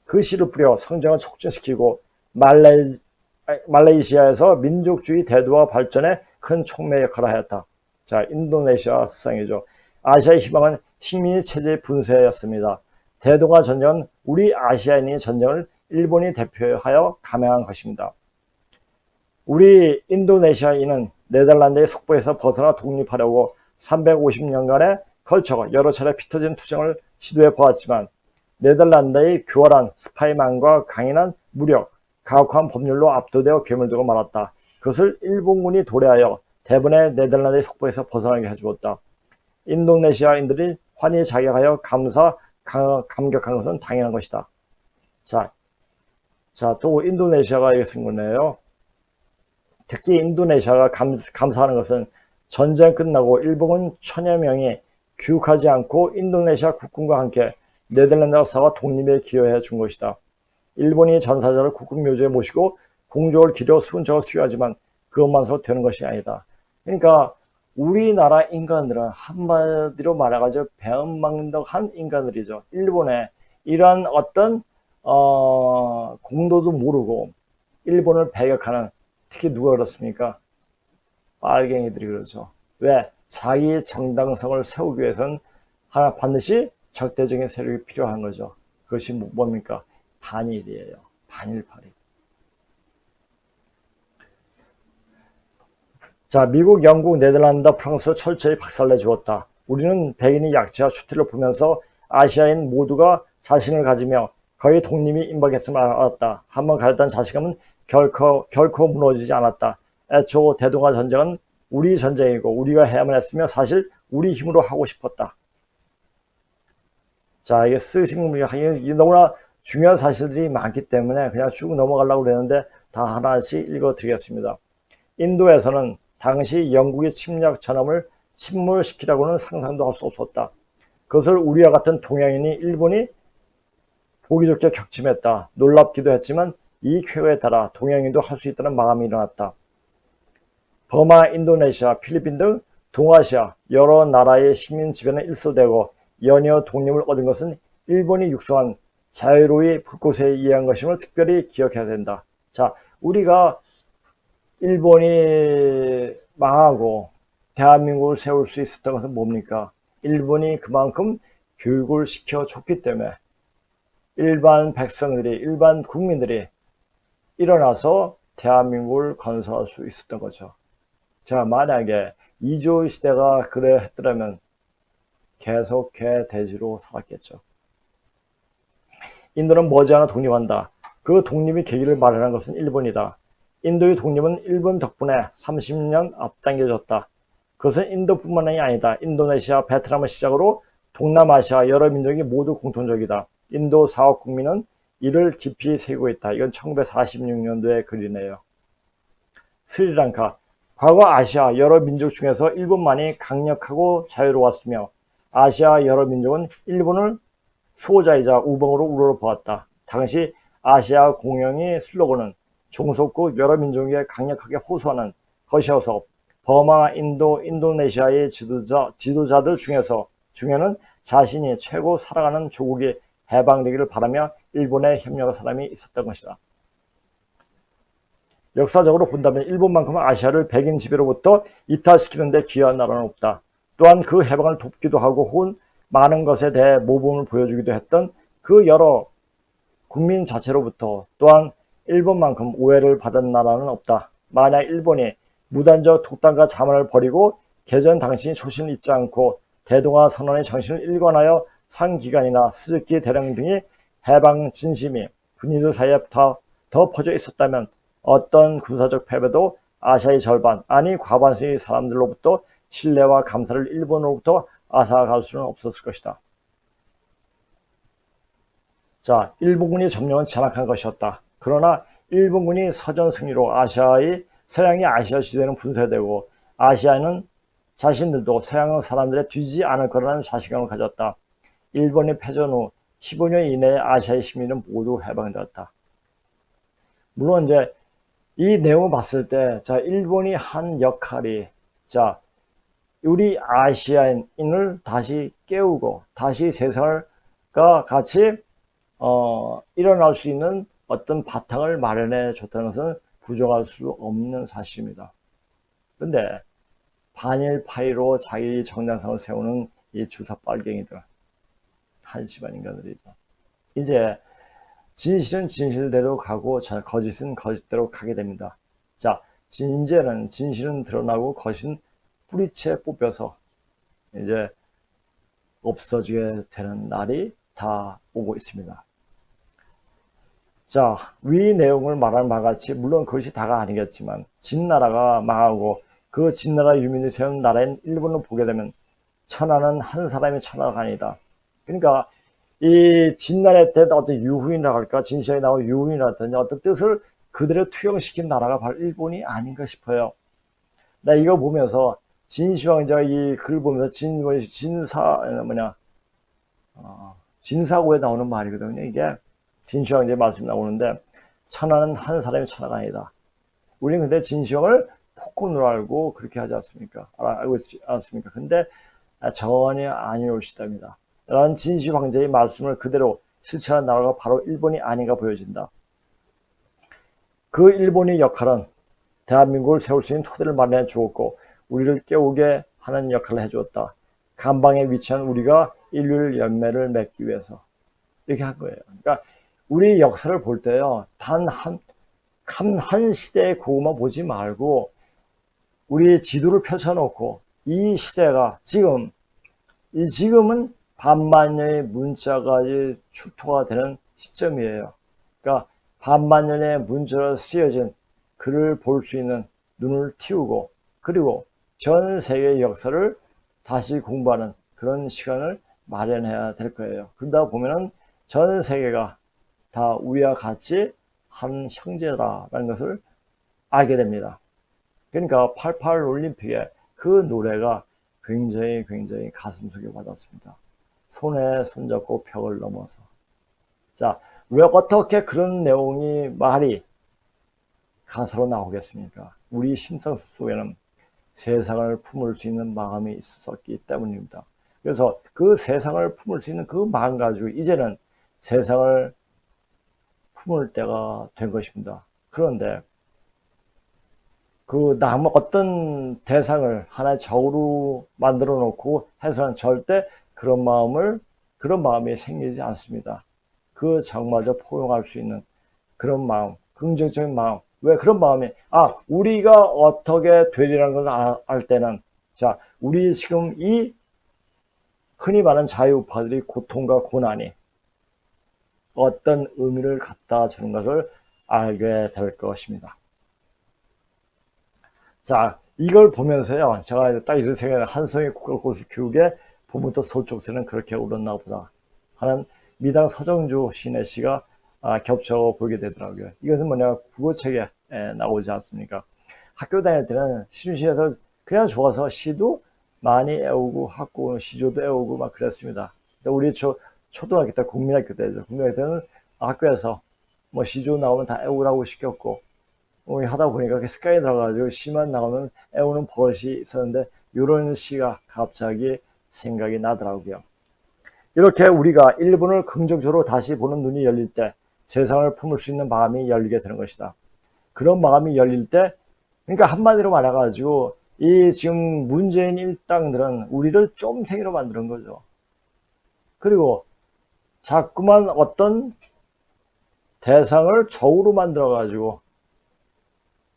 그 씨를 뿌려 성장을 촉진시키고 말레이시아에서 민족주의 대두와 발전에 큰 촉매 역할을 하였다. 자, 인도네시아 수상이죠. 아시아의 희망은 식민지 체제의 분쇄였습니다. 대동아 전쟁은 우리 아시아인의 전쟁을 일본이 대표하여 감행한 것입니다. 우리 인도네시아인은 네덜란드의 속보에서 벗어나 독립하려고 350년간에 걸쳐 여러 차례 피터진 투쟁을 시도해 보았지만 네덜란드의 교활한 스파이만과 강인한 무력, 가혹한 법률로 압도되어 괴물되고 말았다. 그것을 일본군이 도래하여 대번에 네덜란드의 속보에서 벗어나게 해주었다. 인도네시아인들이 환히 자격하여 감격한 것은 당연한 것이다. 자, 또 인도네시아가 이렇게 쓴 거네요. 특히 인도네시아가 감사하는 것은 전쟁 끝나고 일본은 1000여 명이 귀국하지 않고 인도네시아 국군과 함께 네덜란드사와 독립에 기여해 준 것이다. 일본이 전사자를 국군묘지에 모시고 공적을 기려 순적을 수여하지만 그것만으로 되는 것이 아니다. 그러니까 우리나라 인간들은 한마디로 말해가지고 배은망덕한 인간들이죠. 일본에 이러한 어떤 공도도 모르고 일본을 배격하는, 특히 누가 그렇습니까? 빨갱이들이 그러죠. 왜? 자기 정당성을 세우기 위해서는 반드시 적대적인 세력이 필요한 거죠. 그것이 뭡니까? 반일이에요. 반일파리. 자, 미국, 영국, 네덜란드, 프랑스를 철저히 박살내 주었다. 우리는 백인의 약체와 추태를 보면서 아시아인 모두가 자신을 가지며 거의 독립이 임박했음을 알았다. 한번 가졌던 자신감은 결코 무너지지 않았다. 애초 대동아 전쟁은 우리 전쟁이고 우리가 해야만 했으며 사실 우리 힘으로 하고 싶었다. 자, 이게 쓰신 분이 너무나 중요한 사실들이 많기 때문에 그냥 쭉 넘어가려고 그랬는데 다 하나씩 읽어드리겠습니다. 인도에서는 당시 영국의 침략 전함을 침몰시키라고는 상상도 할 수 없었다. 그것을 우리와 같은 동양인이 일본이 보기 좋게 격침했다. 놀랍기도 했지만 이 쾌거에 따라 동양인도 할 수 있다는 마음이 일어났다. 버마, 인도네시아, 필리핀 등 동아시아 여러 나라의 식민 지배는 일소되고 연이어 독립을 얻은 것은 일본이 육성한 자유로이 불꽃에 의한 것임을 특별히 기억해야 된다. 자, 우리가 일본이 망하고 대한민국을 세울 수 있었던 것은 뭡니까? 일본이 그만큼 교육을 시켜줬기 때문에 일반 백성들이, 일반 국민들이 일어나서 대한민국을 건설할 수 있었던 거죠. 자, 만약에 이조 시대가 그래 했더라면 계속 개돼지로 살았겠죠. 인도는 머지않아 독립한다. 그 독립의 계기를 마련한 것은 일본이다. 인도의 독립은 일본 덕분에 30년 앞당겨졌다. 그것은 인도뿐만이 아니다. 인도네시아, 베트남을 시작으로 동남아시아 여러 민족이 모두 공통적이다. 인도 4억 국민은 이를 깊이 새기고 있다. 이건 1946년도의 글이네요. 스리랑카. 과거 아시아 여러 민족 중에서 일본만이 강력하고 자유로웠으며 아시아 여러 민족은 일본을 수호자이자 우방으로 우러러보았다. 당시 아시아 공영의 슬로건은 종속국 여러 민족에게 강력하게 호소하는 것이어서 버마, 인도, 인도네시아의 지도자들 중에는 자신이 최고 사랑하는 조국이 해방되기를 바라며 일본에 협력한 사람이 있었던 것이다. 역사적으로 본다면 일본만큼은 아시아를 백인 지배로부터 이탈시키는 데 기여한 나라는 없다. 또한 그 해방을 돕기도 하고 혹은 많은 것에 대해 모범을 보여주기도 했던 그 여러 국민 자체로부터 또한 일본만큼 오해를 받은 나라는 없다. 만약 일본이 무단적 독단과 자만을 버리고 개전 당시 초심을 잊지 않고 대동아 선언의 정신을 일관하여 상기관이나 스즈키 대령 등의 해방 진심이 군인들 사이에 더 퍼져 있었다면 어떤 군사적 패배도 아시아의 절반, 아니 과반수의 사람들로부터 신뢰와 감사를 일본으로부터 앗아갈 수는 없었을 것이다. 자, 일본군이 점령은 잔악한 것이었다. 그러나 일본군이 서전 승리로 서양의 아시아 시대는 분쇄되고 아시아는 자신들도 서양 사람들에 뒤지지 않을 거라는 자신감을 가졌다. 일본의 패전 후 15년 이내에 아시아의 시민은 모두 해방되었다. 물론 이제 이 내용을 봤을 때, 자, 일본이 한 역할이, 자, 우리 아시아인을 다시 깨우고, 다시 세상과 같이, 일어날 수 있는 어떤 바탕을 마련해 줬다는 것은 부정할 수 없는 사실입니다. 근데, 반일파이로 자기 정당성을 세우는 이 주사 빨갱이들, 한심한 인간들이죠. 이제, 진실은 진실대로 가고 거짓은 거짓대로 가게 됩니다. 자, 이제는 진실은 드러나고 거짓은 뿌리채 뽑혀서 이제 없어지게 되는 날이 다 오고 있습니다. 자, 위 내용을 말한 바와 같이 물론 그것이 다가 아니겠지만 진나라가 망하고 그 진나라 유민이 세운 나라인 일본을 보게 되면 천하는 한 사람의 천하가 아니다. 그러니까 이 진나라 때 어떤 유후인이라고 할까, 진시황이 나온 유후인이라든지 어떤 뜻을 그대로 투영시킨 나라가 바로 일본이 아닌가 싶어요. 나 이거 보면서 진시황, 제가 이 글 보면서 진사고에 나오는 말이거든요. 이게 진시황 말씀이 나오는데 천하는 한 사람의 천하가 아니다. 우리는 근데 진시황을 폭군으로 알고 그렇게 하지 않습니까? 알고 있지 않습니까? 근데 전혀 아니올시답니다. 라는 진시 황제의 말씀을 그대로 실천한 나라가 바로 일본이 아닌가 보여진다. 그 일본의 역할은 대한민국을 세울 수 있는 토대를 마련해 주었고 우리를 깨우게 하는 역할을 해주었다. 간방에 위치한 우리가 인류의 연매를 맺기 위해서 이렇게 한 거예요. 그러니까 우리 역사를 볼 때요, 단 한 시대의 고구마 보지 말고 우리 지도를 펼쳐놓고 이 시대가 지금은 반만년의 문자가 출토가 되는 시점이에요. 그러니까 반만년의 문자로 쓰여진 글을 볼 수 있는 눈을 틔우고 그리고 전 세계의 역사를 다시 공부하는 그런 시간을 마련해야 될 거예요. 그러다 보면은 전 세계가 다 우리와 같이 한 형제다라는 것을 알게 됩니다. 그러니까 88 올림픽에 그 노래가 굉장히 가슴속에 와닿습니다. 손에 손잡고 벽을 넘어서. 자, 왜 어떻게 그런 내용이 말이 가사로 나오겠습니까? 우리 심성 속에는 세상을 품을 수 있는 마음이 있었기 때문입니다. 그래서 그 세상을 품을 수 있는 그 마음 가지고 이제는 세상을 품을 때가 된 것입니다. 그런데 그 어떤 대상을 하나의 적으로 만들어 놓고 해서는 절대 그런 마음이 생기지 않습니다. 그 적마저 포용할 수 있는 그런 마음, 긍정적인 마음. 왜 그런 마음이, 우리가 어떻게 되리라는 걸 알 때는, 자, 우리 지금 이 흔히 말하는 자유우파들이 고통과 고난이 어떤 의미를 갖다 주는 것을 알게 될 것입니다. 자, 이걸 보면서요, 제가 딱 이런 생각을, 한성의 국가고시 교육에 부모도 서쪽서는 그렇게 울었나 보다 하는 미당 서정주 시인의 시가 겹쳐 보이게 되더라고요. 이것은 뭐냐, 국어책에 나오지 않습니까? 학교 다닐 때는 시중시에서 그냥 좋아서 시도 많이 애우고 학고 시조도 애우고 막 그랬습니다. 우리 초등학교 때 국민학교 때죠. 국민학교 때는 학교에서 뭐 시조 나오면 다 애우라고 시켰고 하다 보니까 습관이 들어가지고 시만 나오면 애우는 버릇이 있었는데 이런 시가 갑자기 생각이 나더라고요. 이렇게 우리가 일본을 긍정적으로 다시 보는 눈이 열릴 때 세상을 품을 수 있는 마음이 열리게 되는 것이다. 그런 마음이 열릴 때, 그러니까 한마디로 말해가지고 이 지금 문재인 일당들은 우리를 쫌생이로 만드는 거죠. 그리고 자꾸만 어떤 대상을 적으로 만들어가지고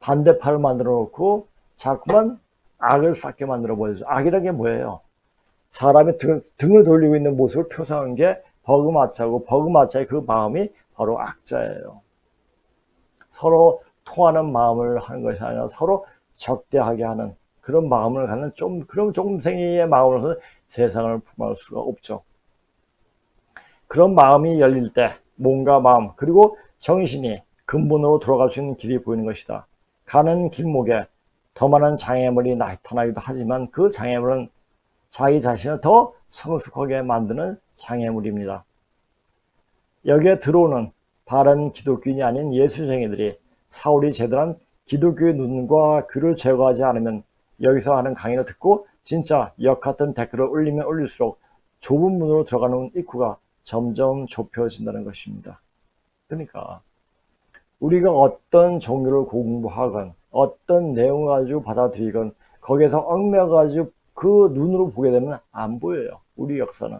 반대파를 만들어 놓고 자꾸만 악을 쌓게 만들어 버리죠. 악이라는 게 뭐예요? 사람의 등을 돌리고 있는 모습을 표상한 게 버그마차고 버그마차의 그 마음이 바로 악자예요. 서로 통하는 마음을 하는 것이 아니라 서로 적대하게 하는 그런 마음을 갖는 그런 쫌생이의 마음으로서 세상을 품을 수가 없죠. 그런 마음이 열릴 때 몸과 마음 그리고 정신이 근본으로 돌아갈 수 있는 길이 보이는 것이다. 가는 길목에 더 많은 장애물이 나타나기도 하지만 그 장애물은 자기 자신을 더 성숙하게 만드는 장애물입니다. 여기에 들어오는 바른 기독교인이 아닌 예수쟁이들이 사울이 제대로 기독교의 눈과 귀를 제거하지 않으면 여기서 하는 강의를 듣고 진짜 역같은 댓글을 올리면 올릴수록 좁은 문으로 들어가는 입구가 점점 좁혀진다는 것입니다. 그러니까 우리가 어떤 종교를 공부하건 어떤 내용을 가지고 받아들이건 거기에서 얽매가지고 그 눈으로 보게 되면 안 보여요. 우리 역사는.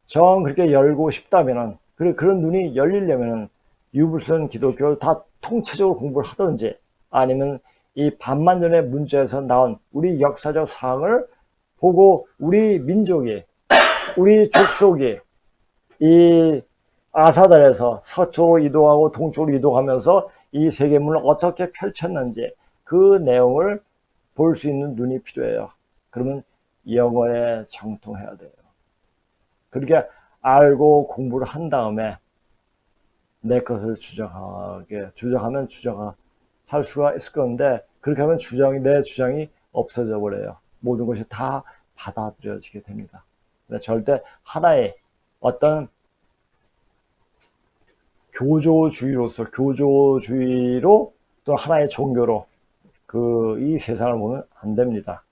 정 그렇게 열고 싶다면은 그런 눈이 열리려면은 유불선 기독교를 다 통체적으로 공부를 하든지 아니면 이 반만년의 문제에서 나온 우리 역사적 사항을 보고 우리 민족이 우리 족속이 이 아사달에서 서쪽으로 이동하고 동쪽으로 이동하면서 이 세계문을 어떻게 펼쳤는지 그 내용을 볼 수 있는 눈이 필요해요. 그러면 영어에 정통해야 돼요. 그렇게 알고 공부를 한 다음에 내 것을 주장하면 주장할 수가 있을 건데 그렇게 하면 내 주장이 없어져 버려요. 모든 것이 다 받아들여지게 됩니다. 절대 하나의 어떤 교조주의로 또 하나의 종교로 이 세상을 보면 안 됩니다.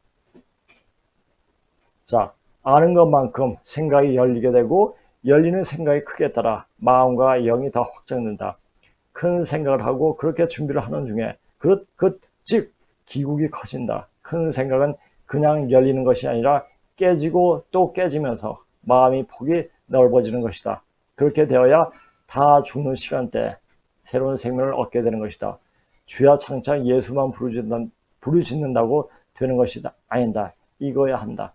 자, 아는 것만큼 생각이 열리게 되고 열리는 생각이 크게 따라 마음과 영이 더 확장된다. 큰 생각을 하고 그렇게 준비를 하는 중에 즉 기국이 커진다. 큰 생각은 그냥 열리는 것이 아니라 깨지고 또 깨지면서 마음이 폭이 넓어지는 것이다. 그렇게 되어야 다 죽는 시간대에 새로운 생명을 얻게 되는 것이다. 주야 창창 예수만 부르짖는다고 되는 것이다. 아니다. 이거야 한다.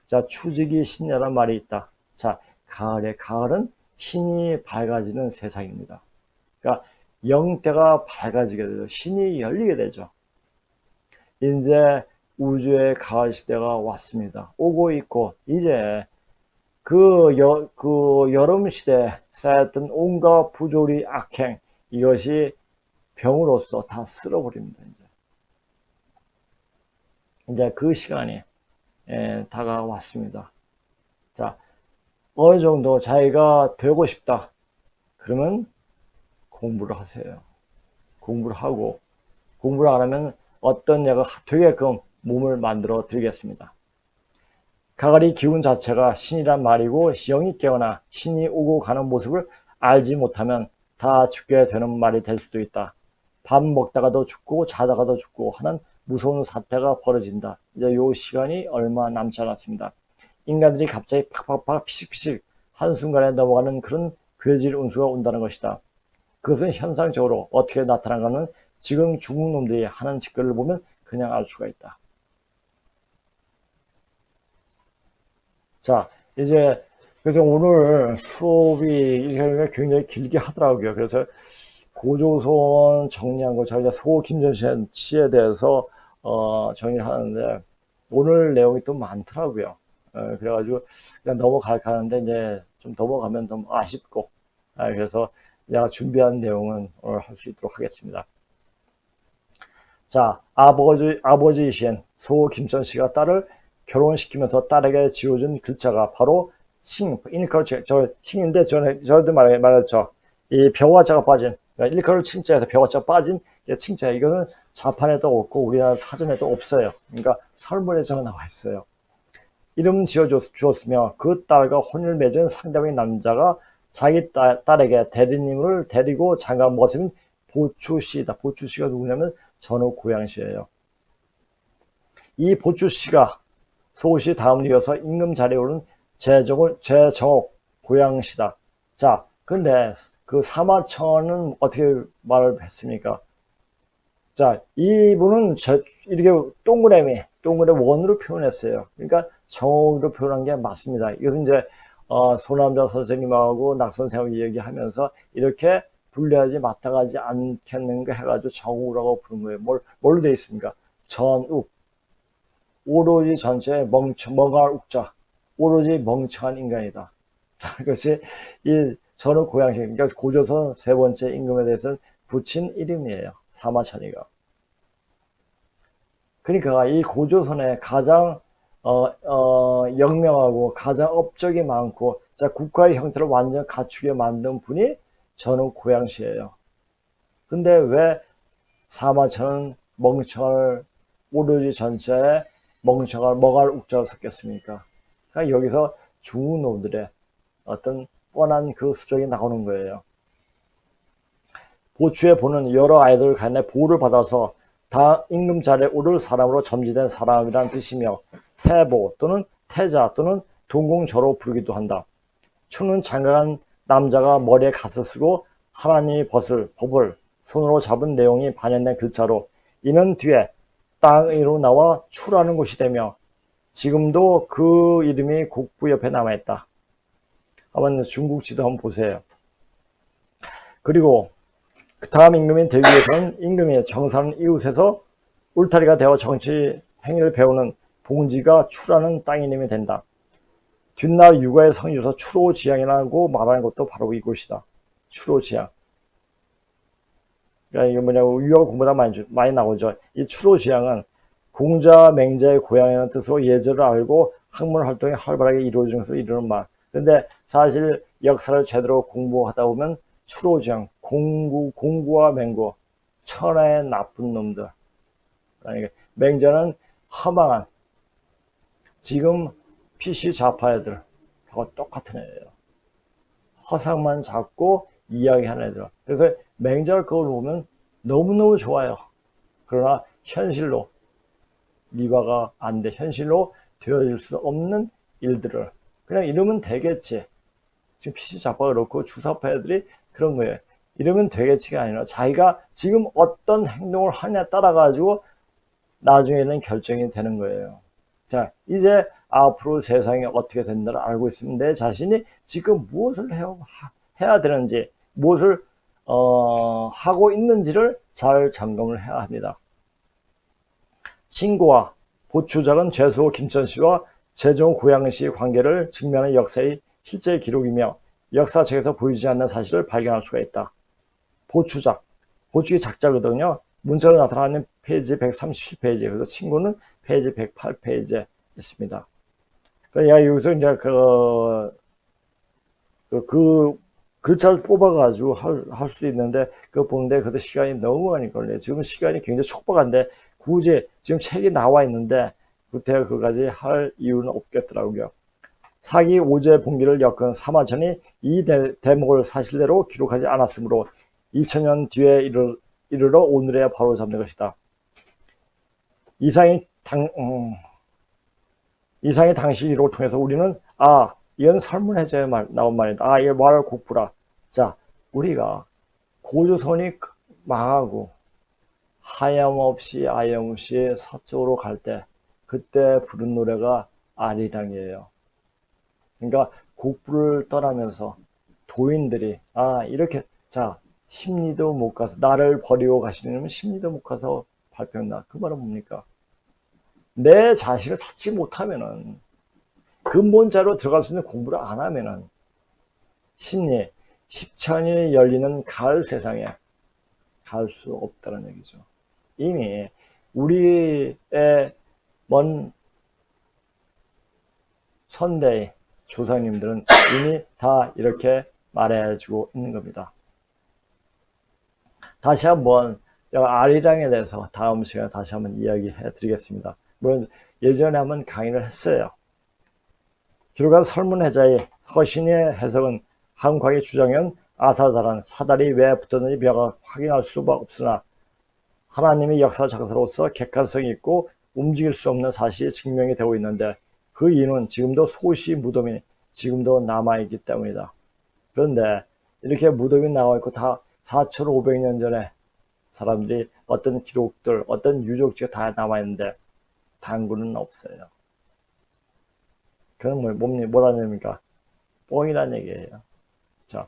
자, 추직이 신야란 말이 있다. 자, 가을은 신이 밝아지는 세상입니다. 그러니까 영대가 밝아지게 되죠. 신이 열리게 되죠. 이제 우주의 가을 시대가 왔습니다. 오고 있고, 이제 그 여름 시대에 쌓였던 온갖 부조리 악행, 이것이 병으로서 다 쓸어버립니다. 이제 그 시간이 다가왔습니다. 자, 어느 정도 자기가 되고 싶다. 그러면 공부를 하세요. 공부를 하고, 공부를 안 하면 어떤 애가 되게끔 몸을 만들어 드리겠습니다. 가가리 기운 자체가 신이란 말이고, 영이 깨어나 신이 오고 가는 모습을 알지 못하면 다 죽게 되는 말이 될 수도 있다. 밥 먹다가도 죽고 자다가도 죽고 하는 무서운 사태가 벌어진다. 이제 요 시간이 얼마 남지 않았습니다. 인간들이 갑자기 팍팍팍 피식피식 한순간에 넘어가는 그런 괴질 운수가 온다는 것이다. 그것은 현상적으로 어떻게 나타나가는 지금 중국 놈들이 하는 짓거리를 보면 그냥 알 수가 있다. 자, 이제 그래서 오늘 수업이 굉장히 길게 하더라고요. 그래서 고조선 정리한 거 저희가 소 김전신 씨에 대해서 정리를 하는데 오늘 내용이 또 많더라고요. 그래가지고 그냥 넘어갈까 하는데 이제 좀 넘어가면 좀 아쉽고 그래서 내가 준비한 내용은 오늘 할 수 있도록 하겠습니다. 자, 아버지이신 소 김천 씨가 딸을 결혼시키면서 딸에게 지어준 글자가 바로 칭, 저 칭인데 저도 말했죠. 이 벼와자가 빠진, 그러니까 일컬을 칭자에서 벼와자가 빠진 칭자, 이거는 자판에도 없고 우리나라 사전에도 없어요. 그러니까 설문에서 나와 있어요. 이름 지어주었으며 그 딸과 혼을 맺은 상대방의 남자가 자기 딸에게 대리님을 데리고 장가 모습인 보추씨다. 보추씨가 누구냐면 전후 고양시예요. 이 보추씨가 소시 다음 이어서 임금 자리에 오른 제정옥 고양시다. 자, 근데 그 사마천은 어떻게 말을 했습니까? 자, 이분은 이렇게 동그라미 원으로 표현했어요. 그러니까 정옥으로 표현한 게 맞습니다. 이것은 이제 소남자 선생님하고 낙 선생님하고 얘기하면서 이렇게 분류하지 마땅하지 않겠는가 해가지고 정옥이라고 부른 거예요. 뭘로 되어 있습니까? 전욱, 오로지 전체에 멍할 욱자, 오로지 멍청한 인간이다. 그것이 이 전후 고양시, 그러니까 고조선 세 번째 임금에 대해서는 붙인 이름이에요. 사마천이가. 그러니까 이 고조선에 가장 영명하고 가장 업적이 많고 자 국가의 형태를 완전 갖추게 만든 분이 전후 고양시예요. 근데 왜 사마천은 멍청할 오로지 전체에 멍청할 멍할 욱자가 섞였습니까? 그러니까 여기서 중국 놈들의 어떤 뻔한 그 수정이 나오는 거예요. 보추에 보는 여러 아이들 간에 보호를 받아서 다 임금 자리에 오를 사람으로 점지된 사람이라는 뜻이며 태보 또는 태자 또는 동공저로 부르기도 한다. 추는 장가간 남자가 머리에 갓을 쓰고 하나님이 법을 손으로 잡은 내용이 반영된 글자로 이는 뒤에 땅 위로 나와 추라는 곳이 되며 지금도 그 이름이 곡부 옆에 남아있다. 한번 중국지도 한번 보세요. 그리고 그 다음 임금이 되기 위해서는 임금이 정사는 이웃에서 울타리가 되어 정치 행위를 배우는 봉지가 추라는 땅 이름이 된다. 뒷날 육아의 성유서 추로지향이라고 말하는 것도 바로 이곳이다. 추로지향. 그러니까 이거 뭐냐고 유학 공부다 많이 나오죠. 이 추로지향은 공자 맹자의 고향이라는 뜻으로 예절을 알고 학문 활동이 활발하게 이루어지는 것을 이루는 말. 근데 사실 역사를 제대로 공부하다 보면 추로지향, 공구와 맹구, 천하의 나쁜 놈들. 그러니까 맹자는 허망한 지금 PC 좌파 애들하고 똑같은 애예요. 허상만 잡고 이야기하는 애들. 그래서 맹자를 그걸 보면 너무너무 좋아요. 그러나 현실로 리바가 안 돼. 현실로 되어질 수 없는 일들을 그냥 이러면 되겠지. 지금 PC 좌파가 그렇고 주사파 애들이 그런 거예요. 이러면 되겠지가 아니라 자기가 지금 어떤 행동을 하냐에 따라 가지고 나중에는 결정이 되는 거예요. 자, 이제 앞으로 세상이 어떻게 된다를 알고 있으면 내 자신이 지금 무엇을 해야 되는지, 무엇을 하고 있는지를 잘 점검을 해야 합니다. 친구와 보추작은 죄수호 김천씨와 재종 고양시 관계를 증명하는 역사의 실제 기록이며 역사책에서 보이지 않는 사실을 발견할 수가 있다. 보추작, 보추기 작자거든요. 문자로 나타나는 페이지 137페이지, 그래서 친구는 페이지 108페이지에 있습니다. 그러니까 여기서 이제 그 글자를 뽑아가지고 할 수 있는데, 그거 보는데 그것도 시간이 너무 많이 걸려요. 지금 시간이 굉장히 촉박한데, 굳이 지금 책이 나와 있는데, 그때 그까지 할 이유는 없겠더라고요. 사기 오제 봉기를 엮은 사마천이 이 대목을 사실대로 기록하지 않았으므로 2000년 뒤에 이르러 오늘에 바로 잡는 것이다. 이상의 당시 기록을 통해서 우리는 이건 설문해제에 나온 말이다. 이게 말 곡부라. 자, 우리가 고조선이 망하고 하염없이 아염없이 서쪽으로 갈 때 그때 부른 노래가 아리랑이에요. 그러니까 곡부를 떠나면서 도인들이 이렇게 십리도 못 가서 나를 버리고 가시려면 십리도 못 가서 발표한다. 그 말은 뭡니까? 내 자신을 찾지 못하면은 근본자로 들어갈 수 있는 공부를 안 하면은 십리, 십천이 열리는 가을 세상에 갈 수 없다는 얘기죠. 이미 우리의 먼 선대의 조상님들은 이미 다 이렇게 말해주고 있는 겁니다. 다시 한번 아리랑에 대해서 다음 시간에 다시 한번 이야기해 드리겠습니다. 물론 예전에 한번 강의를 했어요. 기록한 설문해자의 허신의 해석은 한광이 주장한 아사다란 사달이 왜 붙었는지 명확 확인할 수가 없으나 하나님의 역사 작사로서 객관성이 있고 움직일 수 없는 사실이 증명이 되고 있는데 그 이유는 지금도 소시 무덤이 지금도 남아있기 때문이다. 그런데 이렇게 무덤이 나와있고 다 4500년 전에 사람들이 어떤 기록들, 어떤 유적지가 다 남아있는데 당구는 없어요. 그건 뭐라는 얘기입니까? 뻥이라는 얘기예요. 자,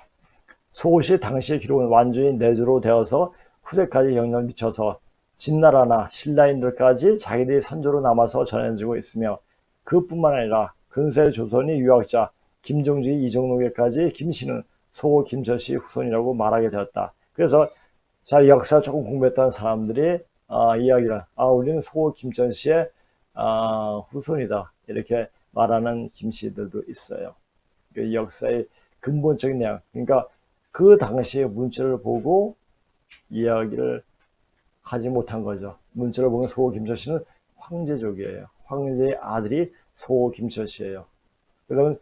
소시 당시의 기록은 완전히 내주로 되어서 후세까지 영향을 미쳐서 진나라나 신라인들까지 자기들이 선조로 남아서 전해지고 있으며 그뿐만 아니라 근세 조선의 유학자 김종지, 이정록에까지 김씨는 소 김철씨 후손이라고 말하게 되었다. 그래서 역사 조금 공부했던 사람들이 이야기를 우리는 소 김철씨의 후손이다 이렇게 말하는 김씨들도 있어요. 그 역사의 근본적인 내용, 그러니까 그 당시의 문자를 보고 이야기를 하지 못한 거죠. 문자를 보면 소 김철씨는 황제족이에요. 황제의 아들이 소 김철씨예요. 그러면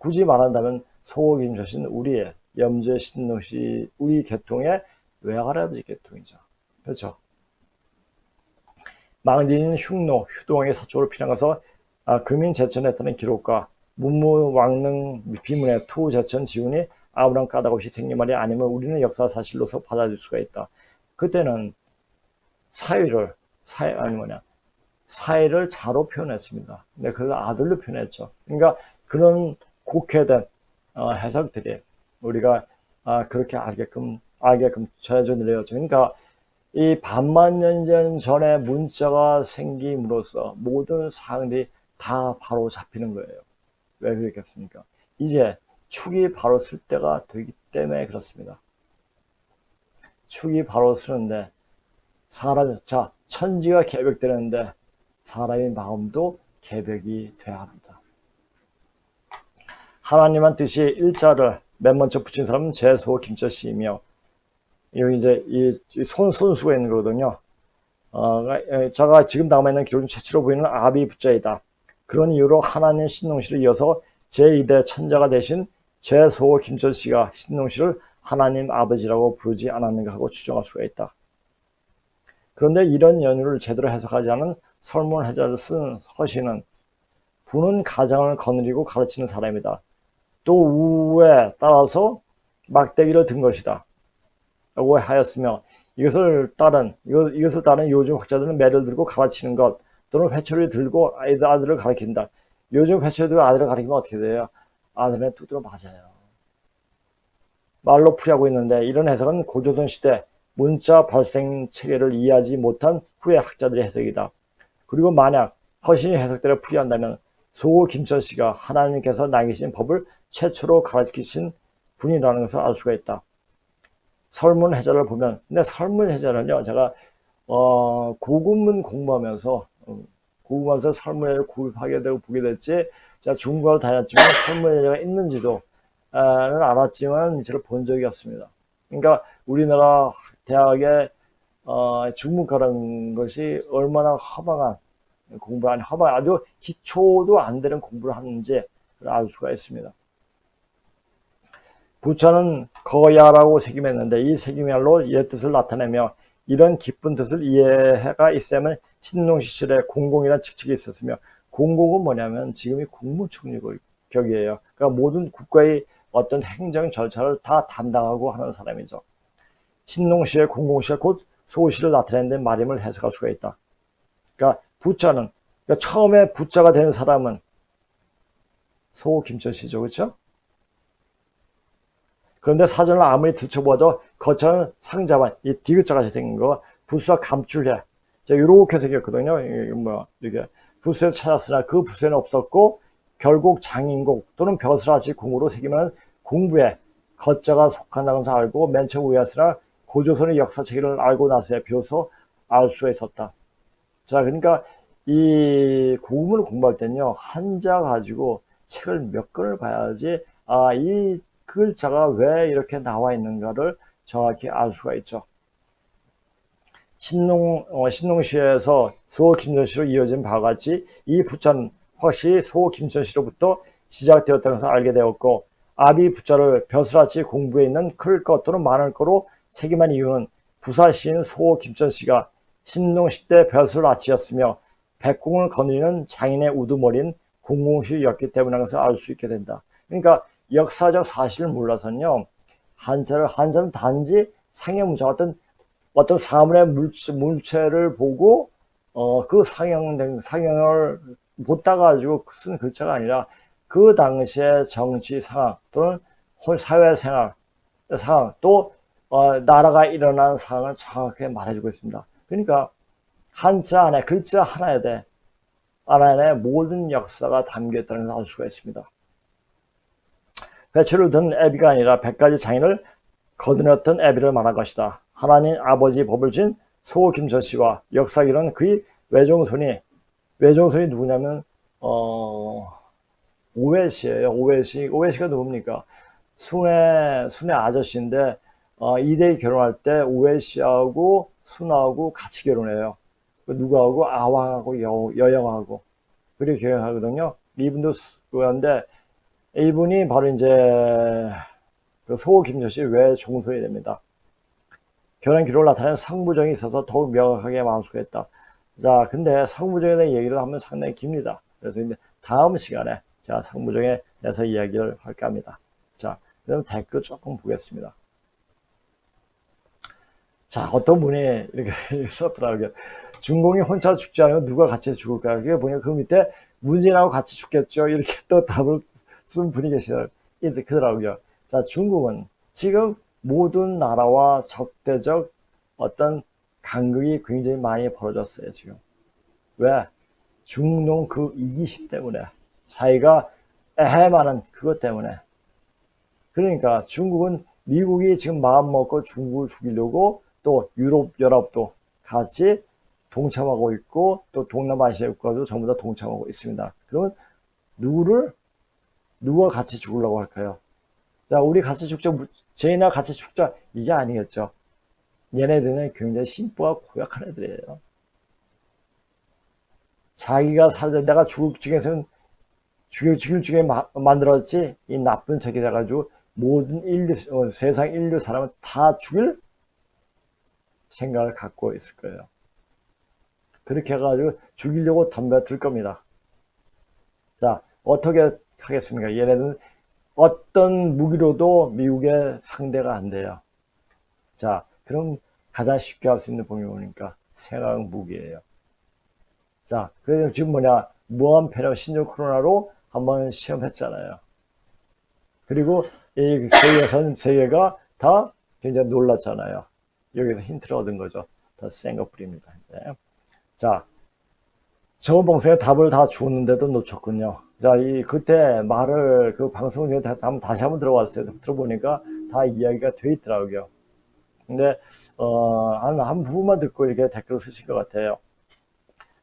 굳이 말한다면 소 김철씨는 우리의 염제 신노씨 우리 계통의 외할아버지 계통이죠. 그렇죠. 망진인 흉노, 휴동의 서쪽으로 피난가서 금인 제천했다는 기록과 문무왕릉 비문의 투 제천 지훈이 아무런 까닭 없이 생긴 말이 아니면 우리는 역사 사실로서 받아들일 수가 있다. 그때는 사위를 자로 표현했습니다. 근데 그걸 아들로 표현했죠. 그러니까 그런 곡해된 해석들이 우리가 그렇게 알게끔 전해져 내려졌죠. 그러니까 이 반만 년 전에 문자가 생김으로써 모든 사항들이 다 바로 잡히는 거예요. 왜 그렇겠습니까? 이제 축이 바로 쓸 때가 되기 때문에 그렇습니다. 축이 바로 쓰는데 천지가 개벽되는데 사람의 마음도 개벽이 돼야 합니다. 하나님한 뜻이 일자를 맨 먼저 붙인 사람은 제소 김철씨이며 여기 이제 이 손수가 있는 거거든요. 제가 지금 남아있는 기록 중 최초로 보이는 아비 부자이다. 그런 이유로 하나님 신농씨를 이어서 제2대 천자가 되신 제소 김철씨가 신농씨를 하나님 아버지라고 부르지 않았는가 하고 추정할 수가 있다. 그런데 이런 연유를 제대로 해석하지 않은 설문해자를 쓴 허신은 부는 가장을 거느리고 가르치는 사람이다. 또 우에 따라서 막대기를 든 것이다. 라고 하였으며 이것을 따른 요즘 학자들은 매를 들고 가르치는 것 또는 회초리를 들고 아들을 가르친다. 요즘 회초리 들고 아들을 가르치면 어떻게 돼요? 아들은 두드러 맞아요. 말로 풀이하고 있는데 이런 해석은 고조선 시대 문자 발생 체계를 이해하지 못한 후에 학자들의 해석이다. 그리고 만약 허신이 해석대로 풀이한다면 소 김천씨가 하나님께서 남기신 법을 최초로 가르치신 분이라는 것을 알 수가 있다. 설문해자를 보면, 근데 설문해자는요, 제가 고급문 공부하면서 설문해자를 구입하게 되고 보게 됐지, 제가 중국어를 다녔지만 설문해자가 있는지도 알았지만 저를 본 적이 없습니다. 그러니까 우리나라 대학에 중문과라는 것이 얼마나 허망한 아주 기초도 안 되는 공부를 하는지 알 수가 있습니다. 부처는 거야라고 새김했는데 이 새김말로 옛 뜻을 나타내며 이런 깊은 뜻을 이해가 있으면 신농시실에 공공이라는 직책이 있었으며, 공공은 뭐냐면 지금이 국무총리격이에요. 그러니까 모든 국가의 어떤 행정 절차를 다 담당하고 하는 사람이죠. 신농시의 공공시가 곧 소시를 나타내는 말임을 해석할 수가 있다. 그러니까 부처는, 그러니까 처음에 부자가 된 사람은 소 김천씨죠, 그렇죠? 그런데 사전을 아무리 들춰봐도 거창한 상자만 이 디귿자같이 생긴 거 부수와 감출해, 이렇게 생겼거든요. 이게 부수에 찾았으나 그 부수에는 없었고 결국 장인곡 또는 벼슬아치 공으로 새기면 공부에 거자가 속한다는 것을 알고 맨 처음 우회했으나 고조선의 역사 체계를 알고 나서야 비로소 알 수가 있었다. 자, 그러니까 이 고급문을 공부할 때는요, 한자 가지고 책을 몇 권을 봐야지 이 글자가 왜 이렇게 나와 있는가를 정확히 알 수가 있죠. 신농시에서 소 김천씨로 이어진 바와 같이 이 부자는 확실히 소 김천씨로부터 시작되었다는 것을 알게 되었고, 아비 부자를 벼슬아치 공부에 있는 클 것 또는 많을 거로 새김한 이유는 부사시인 소 김천씨가 신농시 때 벼슬아치였으며 백공을 거느리는 장인의 우두머리인 공공시였기 때문이라는 것을 알 수 있게 된다. 그러니까 역사적 사실을 몰라서는요, 한자는 단지 상형 어떤 사물의 물체를 보고 그 상형을 보다 가지고 쓴 글자가 아니라 그 당시의 정치 상황 또는 사회 상황 또 나라가 일어난 상황을 정확하게 말해주고 있습니다. 그러니까 한자 안에 글자 하나에 모든 역사가 담겨 있다는 것을 알 수가 있습니다. 배추를 든 애비가 아니라 100가지 장인을 거느렸던 애비를 말한 것이다. 하나님 아버지 법을 진 소 김천씨와 역사기는 그의 외종손이 누구냐면 오외시예요. 오외시가 누굽니까? 순의 아저씨인데 이대희 결혼할 때 오외시하고 순하고 같이 결혼해요. 누구하고? 아왕하고 여영하고 그렇게 결혼하거든요. 이분도 그런데 이분이 바로 이제 그 소 김천씨 외종손이 됩니다. 결혼 기록을 나타내는 성부정이 있어서 더욱 명확하게 말할 수가 있다. 자, 근데 성부정에 대한 얘기를 하면 상당히 깁니다. 그래서 이제 다음 시간에 제가 성부정에 대해서 이야기를 할까 합니다. 자, 그럼 댓글 조금 보겠습니다. 자, 어떤 분이 이렇게 썼더라고요. 중공이 혼자 죽지 않으면 누가 같이 죽을까요? 그게 보니까 그 밑에 문재인하고 같이 죽겠죠. 이렇게 또 답을 쓴 분이 계시더라고요. 자, 중국은 지금 모든 나라와 적대적 어떤 간극이 굉장히 많이 벌어졌어요, 지금. 왜? 중농 그 이기심 때문에. 자기가 에헤마는 그것 때문에. 그러니까 중국은 미국이 지금 마음 먹고 중국을 죽이려고 또 유럽 연합도 같이 동참하고 있고 또 동남아시아 국가도 전부 다 동참하고 있습니다. 그러면 누가 같이 죽으려고 할까요? 자, 우리 같이 죽자, 쟤나 같이 죽자, 이게 아니겠죠. 얘네들은 굉장히 심보가 고약한 애들이에요. 자기가 내가 죽을 중에서는 죽일 중에 만들었지, 이 나쁜 적이 돼가지고 모든 세상 인류 사람은 다 죽일 생각을 갖고 있을 거예요. 그렇게 해가지고 죽이려고 덤벼들 겁니다. 자, 어떻게 하겠습니까? 얘네들은 어떤 무기로도 미국의 상대가 안 돼요. 자, 그럼 가장 쉽게 할 수 있는 범위 보니까 생화학 무기예요. 자, 그래서 지금 무한 폐렴 신종 코로나로 한번 시험했잖아요. 그리고 이 세계가 다 굉장히 놀랐잖아요. 여기서 힌트를 얻은 거죠. 더 센 거 뿌립니다. 네. 자, 저번 방송에 답을 다 주었는데도 놓쳤군요. 자, 그때 말을 그 방송 중에 다시 한번 들어봤어요. 들어보니까 다 이야기가 돼 있더라고요. 근데, 한 부분만 듣고 이렇게 댓글을 쓰신 것 같아요.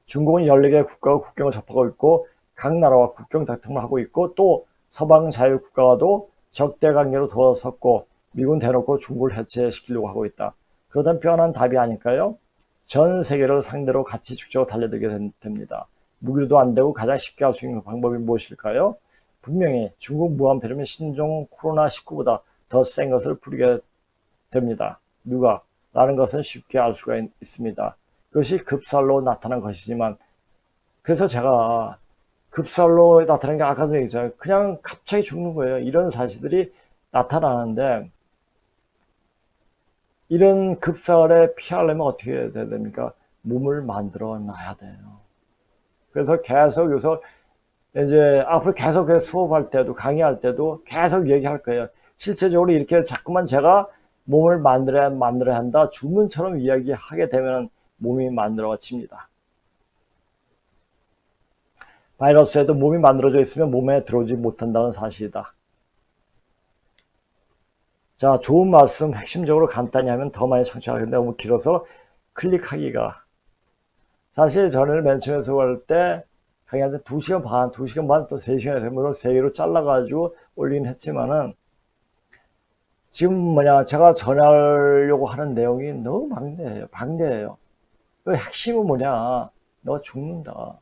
중국은 14개 국가가 국경을 접하고 있고, 각 나라와 국경 다툼을 하고 있고, 또 서방 자유국가와도 적대 관계로 돌아섰고, 미군 대놓고 중국을 해체시키려고 하고 있다. 그러던 뻔한 답이 아닐까요? 전 세계를 상대로 같이 죽자고 달려들게 됩니다. 무기도 안 되고 가장 쉽게 할 수 있는 방법이 무엇일까요? 분명히 중국 무한폐렴이 신종 코로나19보다 더 센 것을 부리게 됩니다. 누가? 라는 것은 쉽게 알 수가 있습니다. 그것이 급살로 나타난 것이지만, 그래서 제가 급살로 나타난 게 아까도 얘기했잖아요. 그냥 갑자기 죽는 거예요. 이런 사실들이 나타나는데, 이런 급살에 피하려면 어떻게 해야 됩니까? 몸을 만들어 놔야 돼요. 그래서 계속 여기서 이제 앞으로 계속 수업할 때도 강의할 때도 계속 얘기할 거예요. 실제적으로 이렇게 자꾸만 제가 몸을 만들어야 한다. 주문처럼 이야기하게 되면 몸이 만들어집니다. 바이러스에도 몸이 만들어져 있으면 몸에 들어오지 못한다는 사실이다. 자, 좋은 말씀 핵심적으로 간단히 하면 더 많이 청취하겠는데 너무 길어서 클릭하기가. 사실 저는 맨 처음에 수업할 때 강의할 때 2시간 반, 2시간 반 또 3시간에 되면 3개로 잘라가지고 올리긴 했지만은 지금 제가 전하려고 하는 내용이 너무 방대해요. 그 핵심은 너 죽는다.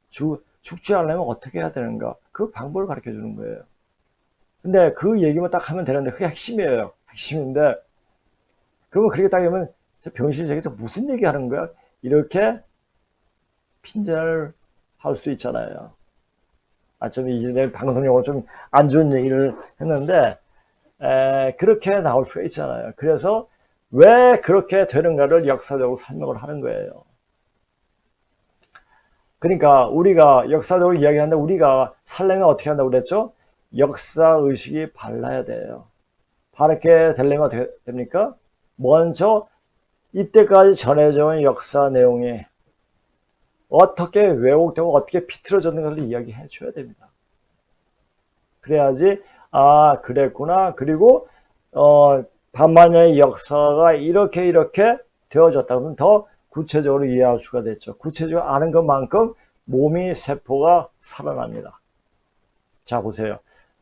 죽지 않으려면 어떻게 해야 되는가? 그 방법을 가르쳐 주는 거예요. 근데 그 얘기만 딱 하면 되는데 그게 핵심이에요. 핵심인데 그러면 그렇게 딱 하면 저 병신 새끼들 무슨 얘기 하는 거야? 이렇게 핀잔을 할 수 있잖아요. 좀 이제 방송용으로 좀 안 좋은 얘기를 했는데 그렇게 나올 수가 있잖아요. 그래서 왜 그렇게 되는가를 역사적으로 설명을 하는 거예요. 그러니까 우리가 역사적으로 이야기하는데 우리가 살려면 어떻게 한다고 그랬죠? 역사의식이 발라야 돼요. 바르게 되려면 어떻게 됩니까? 먼저 이때까지 전해져 온 역사 내용이 어떻게 왜곡되고 어떻게 비틀어졌는가를 이야기해 줘야 됩니다. 그래야지 그랬구나. 그리고 반만년의 역사가 이렇게 되어졌다 그러면 더 구체적으로 이해할 수가 됐죠. 구체적으로 아는 것만큼 몸이 세포가 살아납니다. 자, 보세요.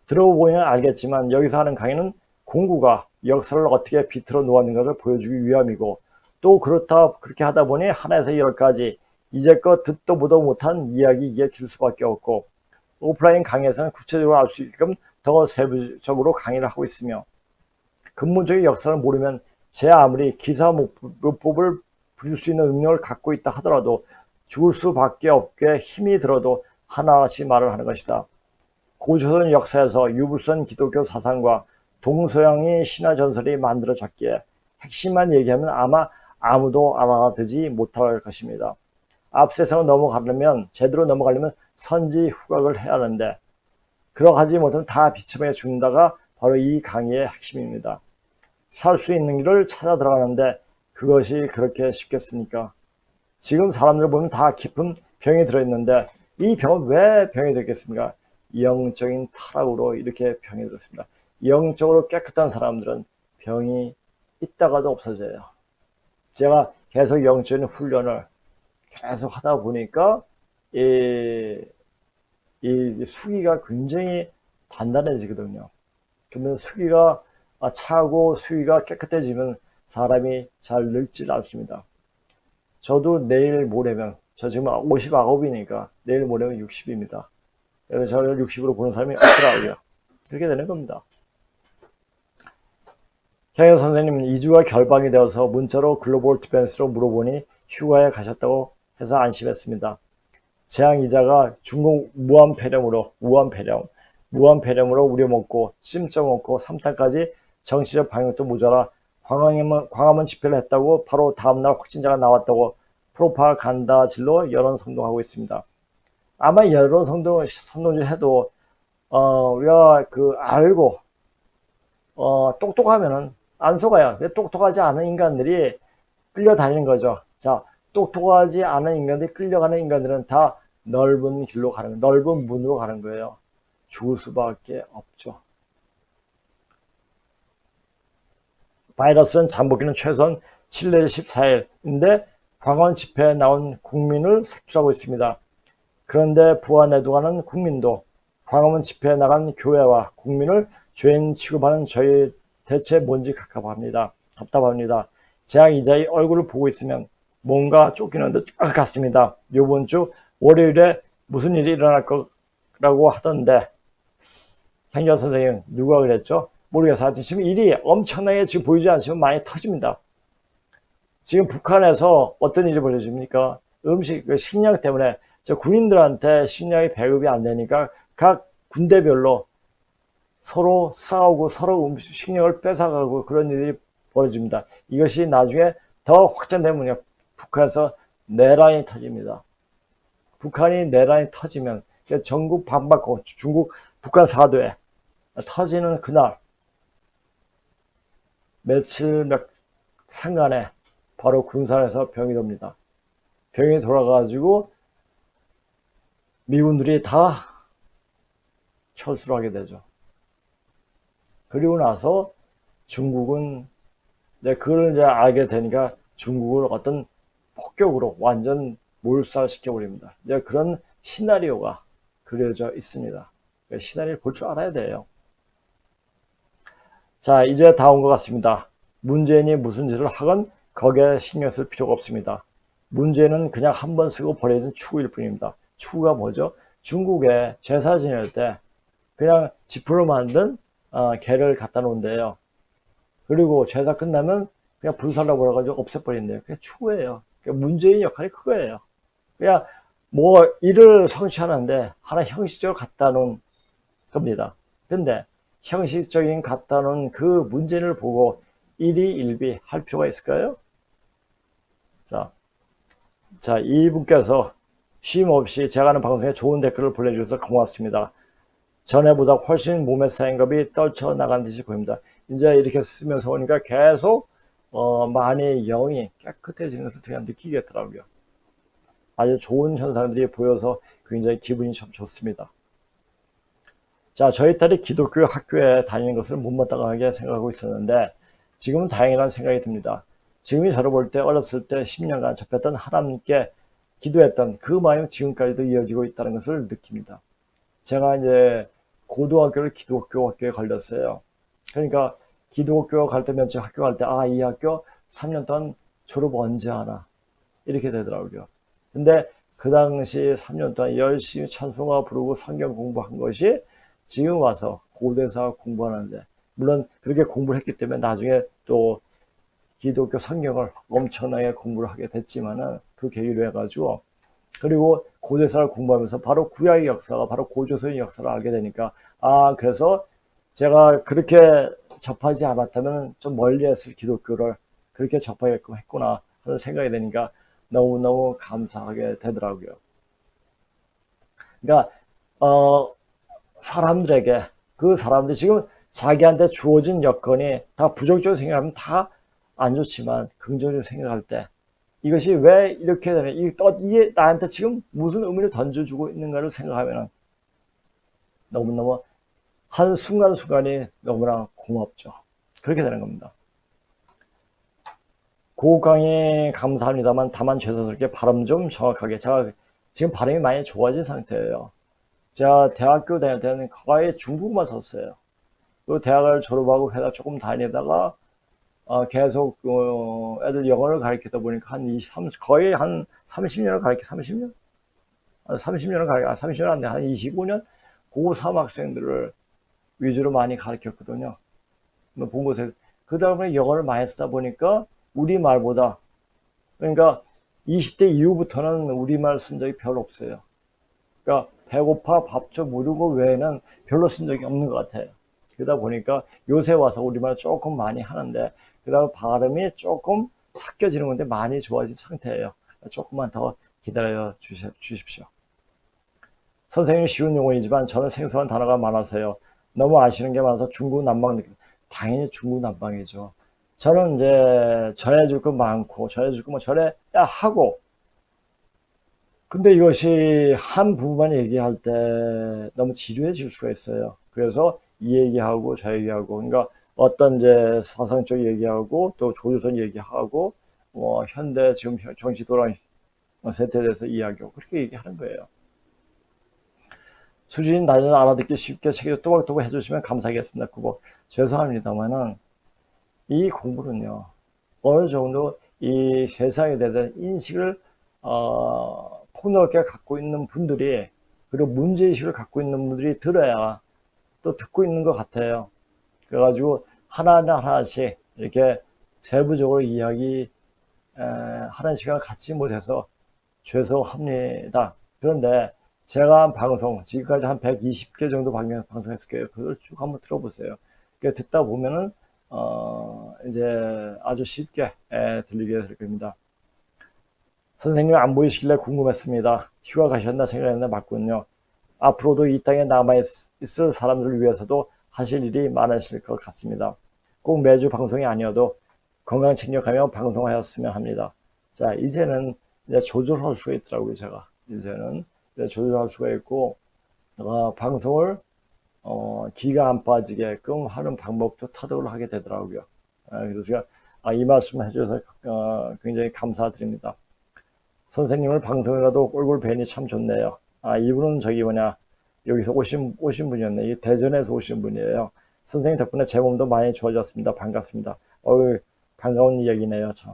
들어보면 알겠지만 여기서 하는 강의는 공구가 역사를 어떻게 비틀어 놓았는가를 보여주기 위함이고, 또 그렇게 하다 보니 하나에서 10가지 이제껏 듣도 보도 못한 이야기에 길 수밖에 없고, 오프라인 강의에서는 구체적으로 알 수 있게끔 더 세부적으로 강의를 하고 있으며, 근본적인 역사를 모르면 제 아무리 기사 문법을 부릴 수 있는 능력을 갖고 있다 하더라도 죽을 수밖에 없게 힘이 들어도 하나같이 말을 하는 것이다. 고조선 역사에서 유불선 기독교 사상과 동서양의 신화 전설이 만들어졌기에 핵심만 얘기하면 아마 아무도 알아듣지 못할 것입니다. 앞세상을 제대로 넘어가려면 선지 후각을 해야 하는데 그러하지 못하면 다 비참하게 죽는다가 바로 이 강의의 핵심입니다. 살 수 있는 길을 찾아 들어가는데 그것이 그렇게 쉽겠습니까? 지금 사람들 보면 다 깊은 병이 들어있는데 이 병은 왜 병이 들겠습니까? 영적인 타락으로 이렇게 병이 들었습니다. 영적으로 깨끗한 사람들은 병이 있다가도 없어져요. 제가 계속 영적인 훈련을 계속 하다 보니까 이 수기가 굉장히 단단해지거든요. 그러면 수기가 차고 수기가 깨끗해지면 사람이 잘 늙질 않습니다. 저도 내일 모레면, 저 지금 59이니까 내일 모레면 60입니다. 그래서 저를 60으로 보는 사람이 없더라고요. 그렇게 되는 겁니다. 향연 선생님은 2주가 결방이 되어서 문자로 글로벌 디펜스로 물어보니 휴가에 가셨다고 해서 안심했습니다. 재앙 이자가 중국 무한폐렴으로 우려먹고 찜쪄먹고 3탄까지 정치적 방역도 모자라 광화문 집회를 했다고 바로 다음날 확진자가 나왔다고 프로파간다질로 여론 선동하고 있습니다. 아마 여론 선동질 해도 우리가 알고 똑똑하면은 안 속아요. 똑똑하지 않은 인간들이 끌려다니는 거죠. 자, 똑똑하지 않은 인간들이 끌려가는 인간들은 다 넓은 길로 가는, 넓은 문으로 가는 거예요. 죽을 수밖에 없죠. 바이러스는 잠복기는 최소한 7 내지 14일인데 광원 집회에 나온 국민을 색출하고 있습니다. 그런데 부안에도가는 국민도 광화문 집회에 나간 교회와 국민을 죄인 취급하는 저희 대체 뭔지 답답합니다. 제가 이자의 얼굴을 보고 있으면 뭔가 쫓기는 듯 같습니다. 이번 주 월요일에 무슨 일이 일어날 거라고 하던데 행정 선생님 누가 그랬죠? 모르겠어요. 지금 일이 엄청나게 지금 보이지 않지만 많이 터집니다. 지금 북한에서 어떤 일이 벌어집니까? 식량 때문에 군인들한테 식량이 배급이 안 되니까 각 군대별로 서로 싸우고 서로 식량을 뺏어가고 그런 일이 벌어집니다. 이것이 나중에 더 확장되면 북한에서 내란이 터집니다. 북한이 내란이 터지면 전국 반받고 중국 북한 사도에 터지는 그날 며칠 상간에 바로 군산에서 병이 돕니다. 병이 돌아가지고 미군들이 다 철수를 하게 되죠. 그리고 나서 중국은 그걸 이제 알게 되니까 중국을 어떤 폭격으로 완전 몰살시켜 버립니다. 그런 시나리오가 그려져 있습니다. 시나리오를 볼 줄 알아야 돼요. 자, 이제 다 온 것 같습니다. 문재인이 무슨 짓을 하건 거기에 신경 쓸 필요가 없습니다. 문제는 그냥 한 번 쓰고 버려진 추구일 뿐입니다. 추구가 뭐죠? 중국에 제사 지낼 때 그냥 지프로 만든 개를 갖다 놓은대요. 그리고 제사 끝나면 그냥 불살라 버려가지고 없애버린대요. 그게 추구예요. 문재인 역할이 그거예요. 그냥 뭐 일을 성취하는데 하나 형식적으로 갖다 놓은 겁니다. 근데 형식적인 갖다 놓은 그 문제를 보고 일희일비 할 필요가 있을까요? 자, 이분께서 쉼 없이 제가 하는 방송에 좋은 댓글을 보내주셔서 고맙습니다. 전에보다 훨씬 몸에 쌓인 겁이 떨쳐나간 듯이 보입니다. 이제 이렇게 쓰면서 보니까 계속 많이 영이 깨끗해지는 것을 그냥 느끼겠더라고요. 아주 좋은 현상들이 보여서 굉장히 기분이 참 좋습니다. 자, 저희 딸이 기독교 학교에 다니는 것을 못마땅하게 생각하고 있었는데 지금은 다행이라는 생각이 듭니다. 지금이 저를 볼 때 어렸을 때 10년간 접했던 하나님께 기도했던 그 마음이 지금까지도 이어지고 있다는 것을 느낍니다. 제가 이제 고등학교를 기독교 학교에 걸렸어요. 그러니까 기독교 갈 때 며칠 학교 갈 때 이 학교 3년 동안 졸업 언제 하나 이렇게 되더라고요. 근데 그 당시 3년 동안 열심히 찬송가 부르고 성경 공부한 것이 지금 와서 고대사 공부하는데, 물론 그렇게 공부를 했기 때문에 나중에 또 기독교 성경을 엄청나게 공부를 하게 됐지만은 그 계기로 해가지고, 그리고 고대사를 공부하면서 바로 구약의 역사가 바로 고조선의 역사를 알게 되니까 그래서 제가 그렇게 접하지 않았다면 좀 멀리했을 기독교를 그렇게 접하게끔 했구나 하는 생각이 되니까 너무너무 감사하게 되더라고요. 그러니까 사람들에게 그 사람들이 지금 자기한테 주어진 여건이 다 부정적으로 생각하면 다 안 좋지만 긍정적으로 생각할 때 이것이 왜 이렇게 되냐, 이게 나한테 지금 무슨 의미를 던져주고 있는가를 생각하면 너무너무 한 순간순간이 너무나 고맙죠. 그렇게 되는 겁니다. 고급 강의 감사합니다만 다만 죄송스럽게 발음 좀 정확하게, 제가 지금 발음이 많이 좋아진 상태예요. 제가 대학교 다닐 때는 거의 중국만 썼어요. 또 대학을 졸업하고 회사 조금 다니다가 계속 애들 영어를 가르치다 보니까 거의 한 30년을 가르쳐, 30년? 30년을 가르쳐, 30년 안 돼, 한 25년? 고3 학생들을 위주로 많이 가르쳤거든요. 본 곳에. 그 다음에 영어를 많이 쓰다 보니까 우리말보다, 그러니까 20대 이후부터는 우리말 쓴 적이 별로 없어요. 그러니까 배고파 밥 좀 모르는 거 외에는 별로 쓴 적이 없는 것 같아요. 그러다 보니까 요새 와서 우리말 조금 많이 하는데, 그 다음에 발음이 조금 섞여지는 건데 많이 좋아진 상태예요. 조금만 더 기다려 주십시오. 선생님 쉬운 용어이지만 저는 생소한 단어가 많아서요. 너무 아시는 게 많아서 중국 난방 느낌. 당연히 중국 난방이죠. 저는 이제 전해줄 거 많고, 전해줄 거 뭐 전해야 하고, 근데 이것이 한 부분만 얘기할 때 너무 지루해질 수가 있어요. 그래서 이 얘기하고 저 얘기하고, 그러니까 어떤 이제 사상적 얘기하고 또 조조선 얘기하고 뭐 현대 지금 정치 도랑 세태에 대해서 이야기하고 그렇게 얘기하는 거예요. 수준이 낮은 알아듣기 쉽게 책을 또박또박 해주시면 감사하겠습니다. 그거 죄송합니다만은 이 공부는요 어느 정도 이 세상에 대한 인식을 폭넓게 갖고 있는 분들이, 그리고 문제의식을 갖고 있는 분들이 들어야 또 듣고 있는 것 같아요. 그래가지고 하나하나씩 이렇게 세부적으로 이야기 하는 시간을 갖지 못해서 죄송합니다. 그런데 제가 한 방송, 지금까지 한 120개 정도 방송했을 거예요. 그걸 쭉 한번 들어보세요. 듣다 보면은, 이제 아주 쉽게 들리게 될 겁니다. 선생님 안 보이시길래 궁금했습니다. 휴가 가셨나 생각했는데 맞군요. 앞으로도 이 땅에 남아있을 사람들을 위해서도 하실 일이 많으실 것 같습니다. 꼭 매주 방송이 아니어도 건강 챙겨가며 방송하였으면 합니다. 자, 이제는 이제 조절할 수가 있더라고요, 제가. 이제는 이제 조절할 수가 있고, 방송을, 기가 안 빠지게끔 하는 방법도 터득을 하게 되더라고요. 그래서 제가, 이 말씀 해주셔서, 굉장히 감사드립니다. 선생님을 방송이라도 꼴꼴 뵈니 참 좋네요. 이분은 저기 여기서 오신 분이었네. 이 대전에서 오신 분이에요. 선생님 덕분에 제 몸도 많이 좋아졌습니다. 반갑습니다. 반가운 이야기네요, 참.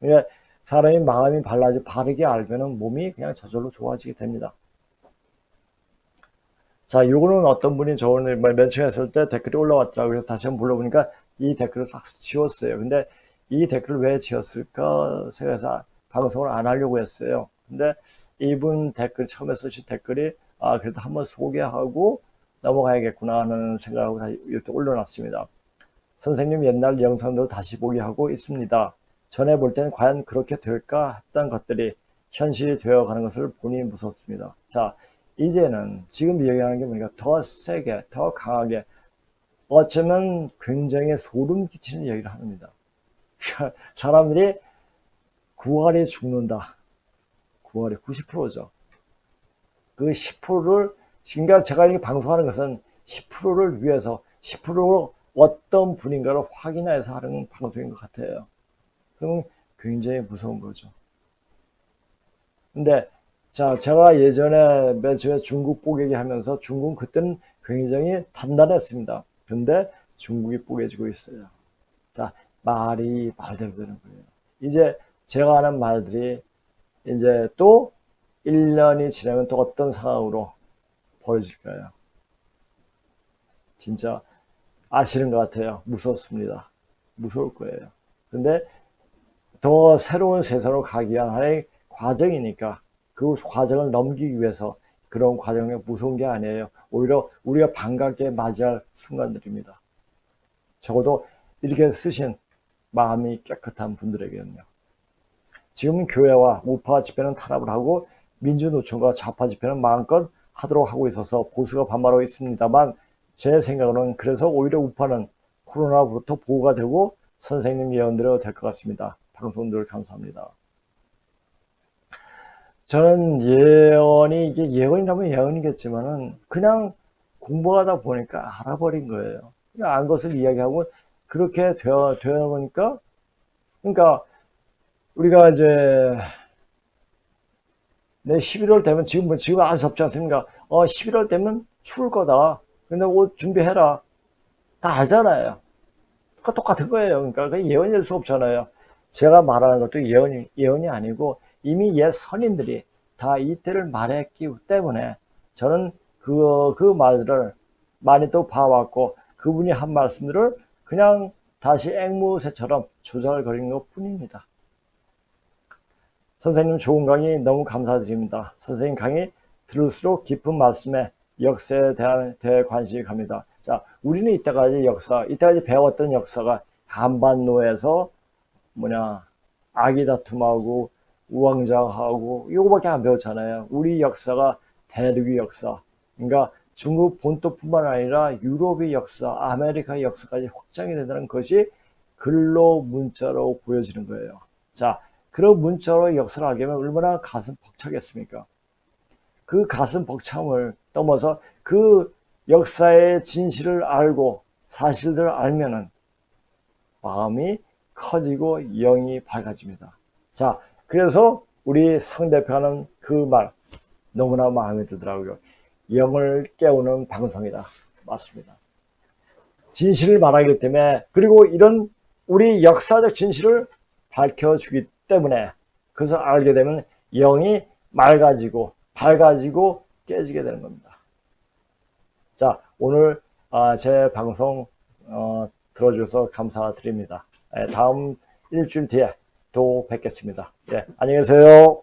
이게 사람이 마음이 바르게 알면은 몸이 그냥 저절로 좋아지게 됩니다. 자, 요거는 어떤 분이 저 오늘 멘션했을 때 댓글이 올라왔더라고요. 그래서 다시 한번 불러보니까 이 댓글을 싹 지웠어요. 근데 이 댓글을 왜 지웠을까 생각해서 방송을 안 하려고 했어요. 근데 이분 처음에 쓰신 댓글이 그래도 한번 소개하고 넘어가야겠구나 하는 생각하고 다시 이렇게 올려놨습니다. 선생님 옛날 영상도 다시 보기 하고 있습니다. 전에 볼 때는 과연 그렇게 될까 했던 것들이 현실이 되어가는 것을 보니 무섭습니다. 자, 이제는 지금 이야기하는 게 뭐니까 더 세게, 더 강하게, 어쩌면 굉장히 소름 끼치는 얘기를 합니다. 사람들이 9월에 죽는다. 9월에 90%죠. 그 10%를, 지금 제가 이렇게 방송하는 것은 10%를 위해서 10%로 어떤 분인가를 확인해서 하는 방송인 것 같아요. 그럼 굉장히 무서운 거죠. 근데, 자, 제가 예전에 맨 처음에 중국 뽀개기 하면서 중국은 그때는 굉장히 단단했습니다. 근데 중국이 뽀개지고 있어요. 자, 말이 말대로 되는 거예요. 이제 제가 하는 말들이 이제 또 1년이 지나면 또 어떤 상황으로 벌어질까요? 진짜 아시는 것 같아요. 무섭습니다. 무서울 거예요. 근데 더 새로운 세상으로 가기 위한 하나의 과정이니까 그 과정을 넘기기 위해서 그런 과정이 무서운 게 아니에요. 오히려 우리가 반갑게 맞이할 순간들입니다. 적어도 이렇게 쓰신 마음이 깨끗한 분들에게는요. 지금 교회와 우파 집회는 탄압을 하고 민주노총과 좌파 집회는 마음껏 하도록 하고 있어서 보수가 반발하고 있습니다만 제 생각으로는 그래서 오히려 우파는 코로나부터 보호가 되고 선생님 예언대로 될 것 같습니다. 방송 늘 감사합니다. 저는 이게 예언이라면 예언이겠지만은 그냥 공부하다 보니까 알아버린 거예요. 그냥 안 것을 이야기하고 그렇게 되어 보니까, 그러니까 우리가 이제 11월 되면 지금 안 섭지 않습니까? 11월 되면 추울 거다. 근데 옷 준비해라. 다 알잖아요. 똑같은 거예요. 그러니까 예언일 수 없잖아요. 제가 말하는 것도 예언이 아니고 이미 옛 선인들이 다 이때를 말했기 때문에 저는 그 말들을 많이 또 봐왔고 그분이 한 말씀들을 그냥 다시 앵무새처럼 조잘거린 것 뿐입니다. 선생님 좋은 강의 너무 감사드립니다. 선생님 강의 들을수록 깊은 말씀에 역사에 대해 관심이 갑니다. 자, 우리는 이때까지 배웠던 역사가 한반도에서 아기 다툼하고 우왕좌왕하고 이거밖에 안 배웠잖아요. 우리 역사가 대륙의 역사, 그러니까 중국 본토뿐만 아니라 유럽의 역사, 아메리카의 역사까지 확장이 된다는 것이 글로 문자로 보여지는 거예요. 자, 그런 문자로 역사를 알게 되면 얼마나 가슴 벅차겠습니까? 그 가슴 벅참을 넘어서 그 역사의 진실을 알고 사실들을 알면은 마음이 커지고 영이 밝아집니다. 자, 그래서 우리 성 대표는 그 말 너무나 마음에 들더라고요. 영을 깨우는 방송이다. 맞습니다. 진실을 말하기 때문에, 그리고 이런 우리 역사적 진실을 밝혀주기 때문에, 그래서 알게 되면 영이 맑아지고 밝아지고 깨지게 되는 겁니다. 자, 오늘 제 방송 들어주셔서 감사드립니다. 다음 일주일 뒤에 또 뵙겠습니다. 예, 안녕히 계세요.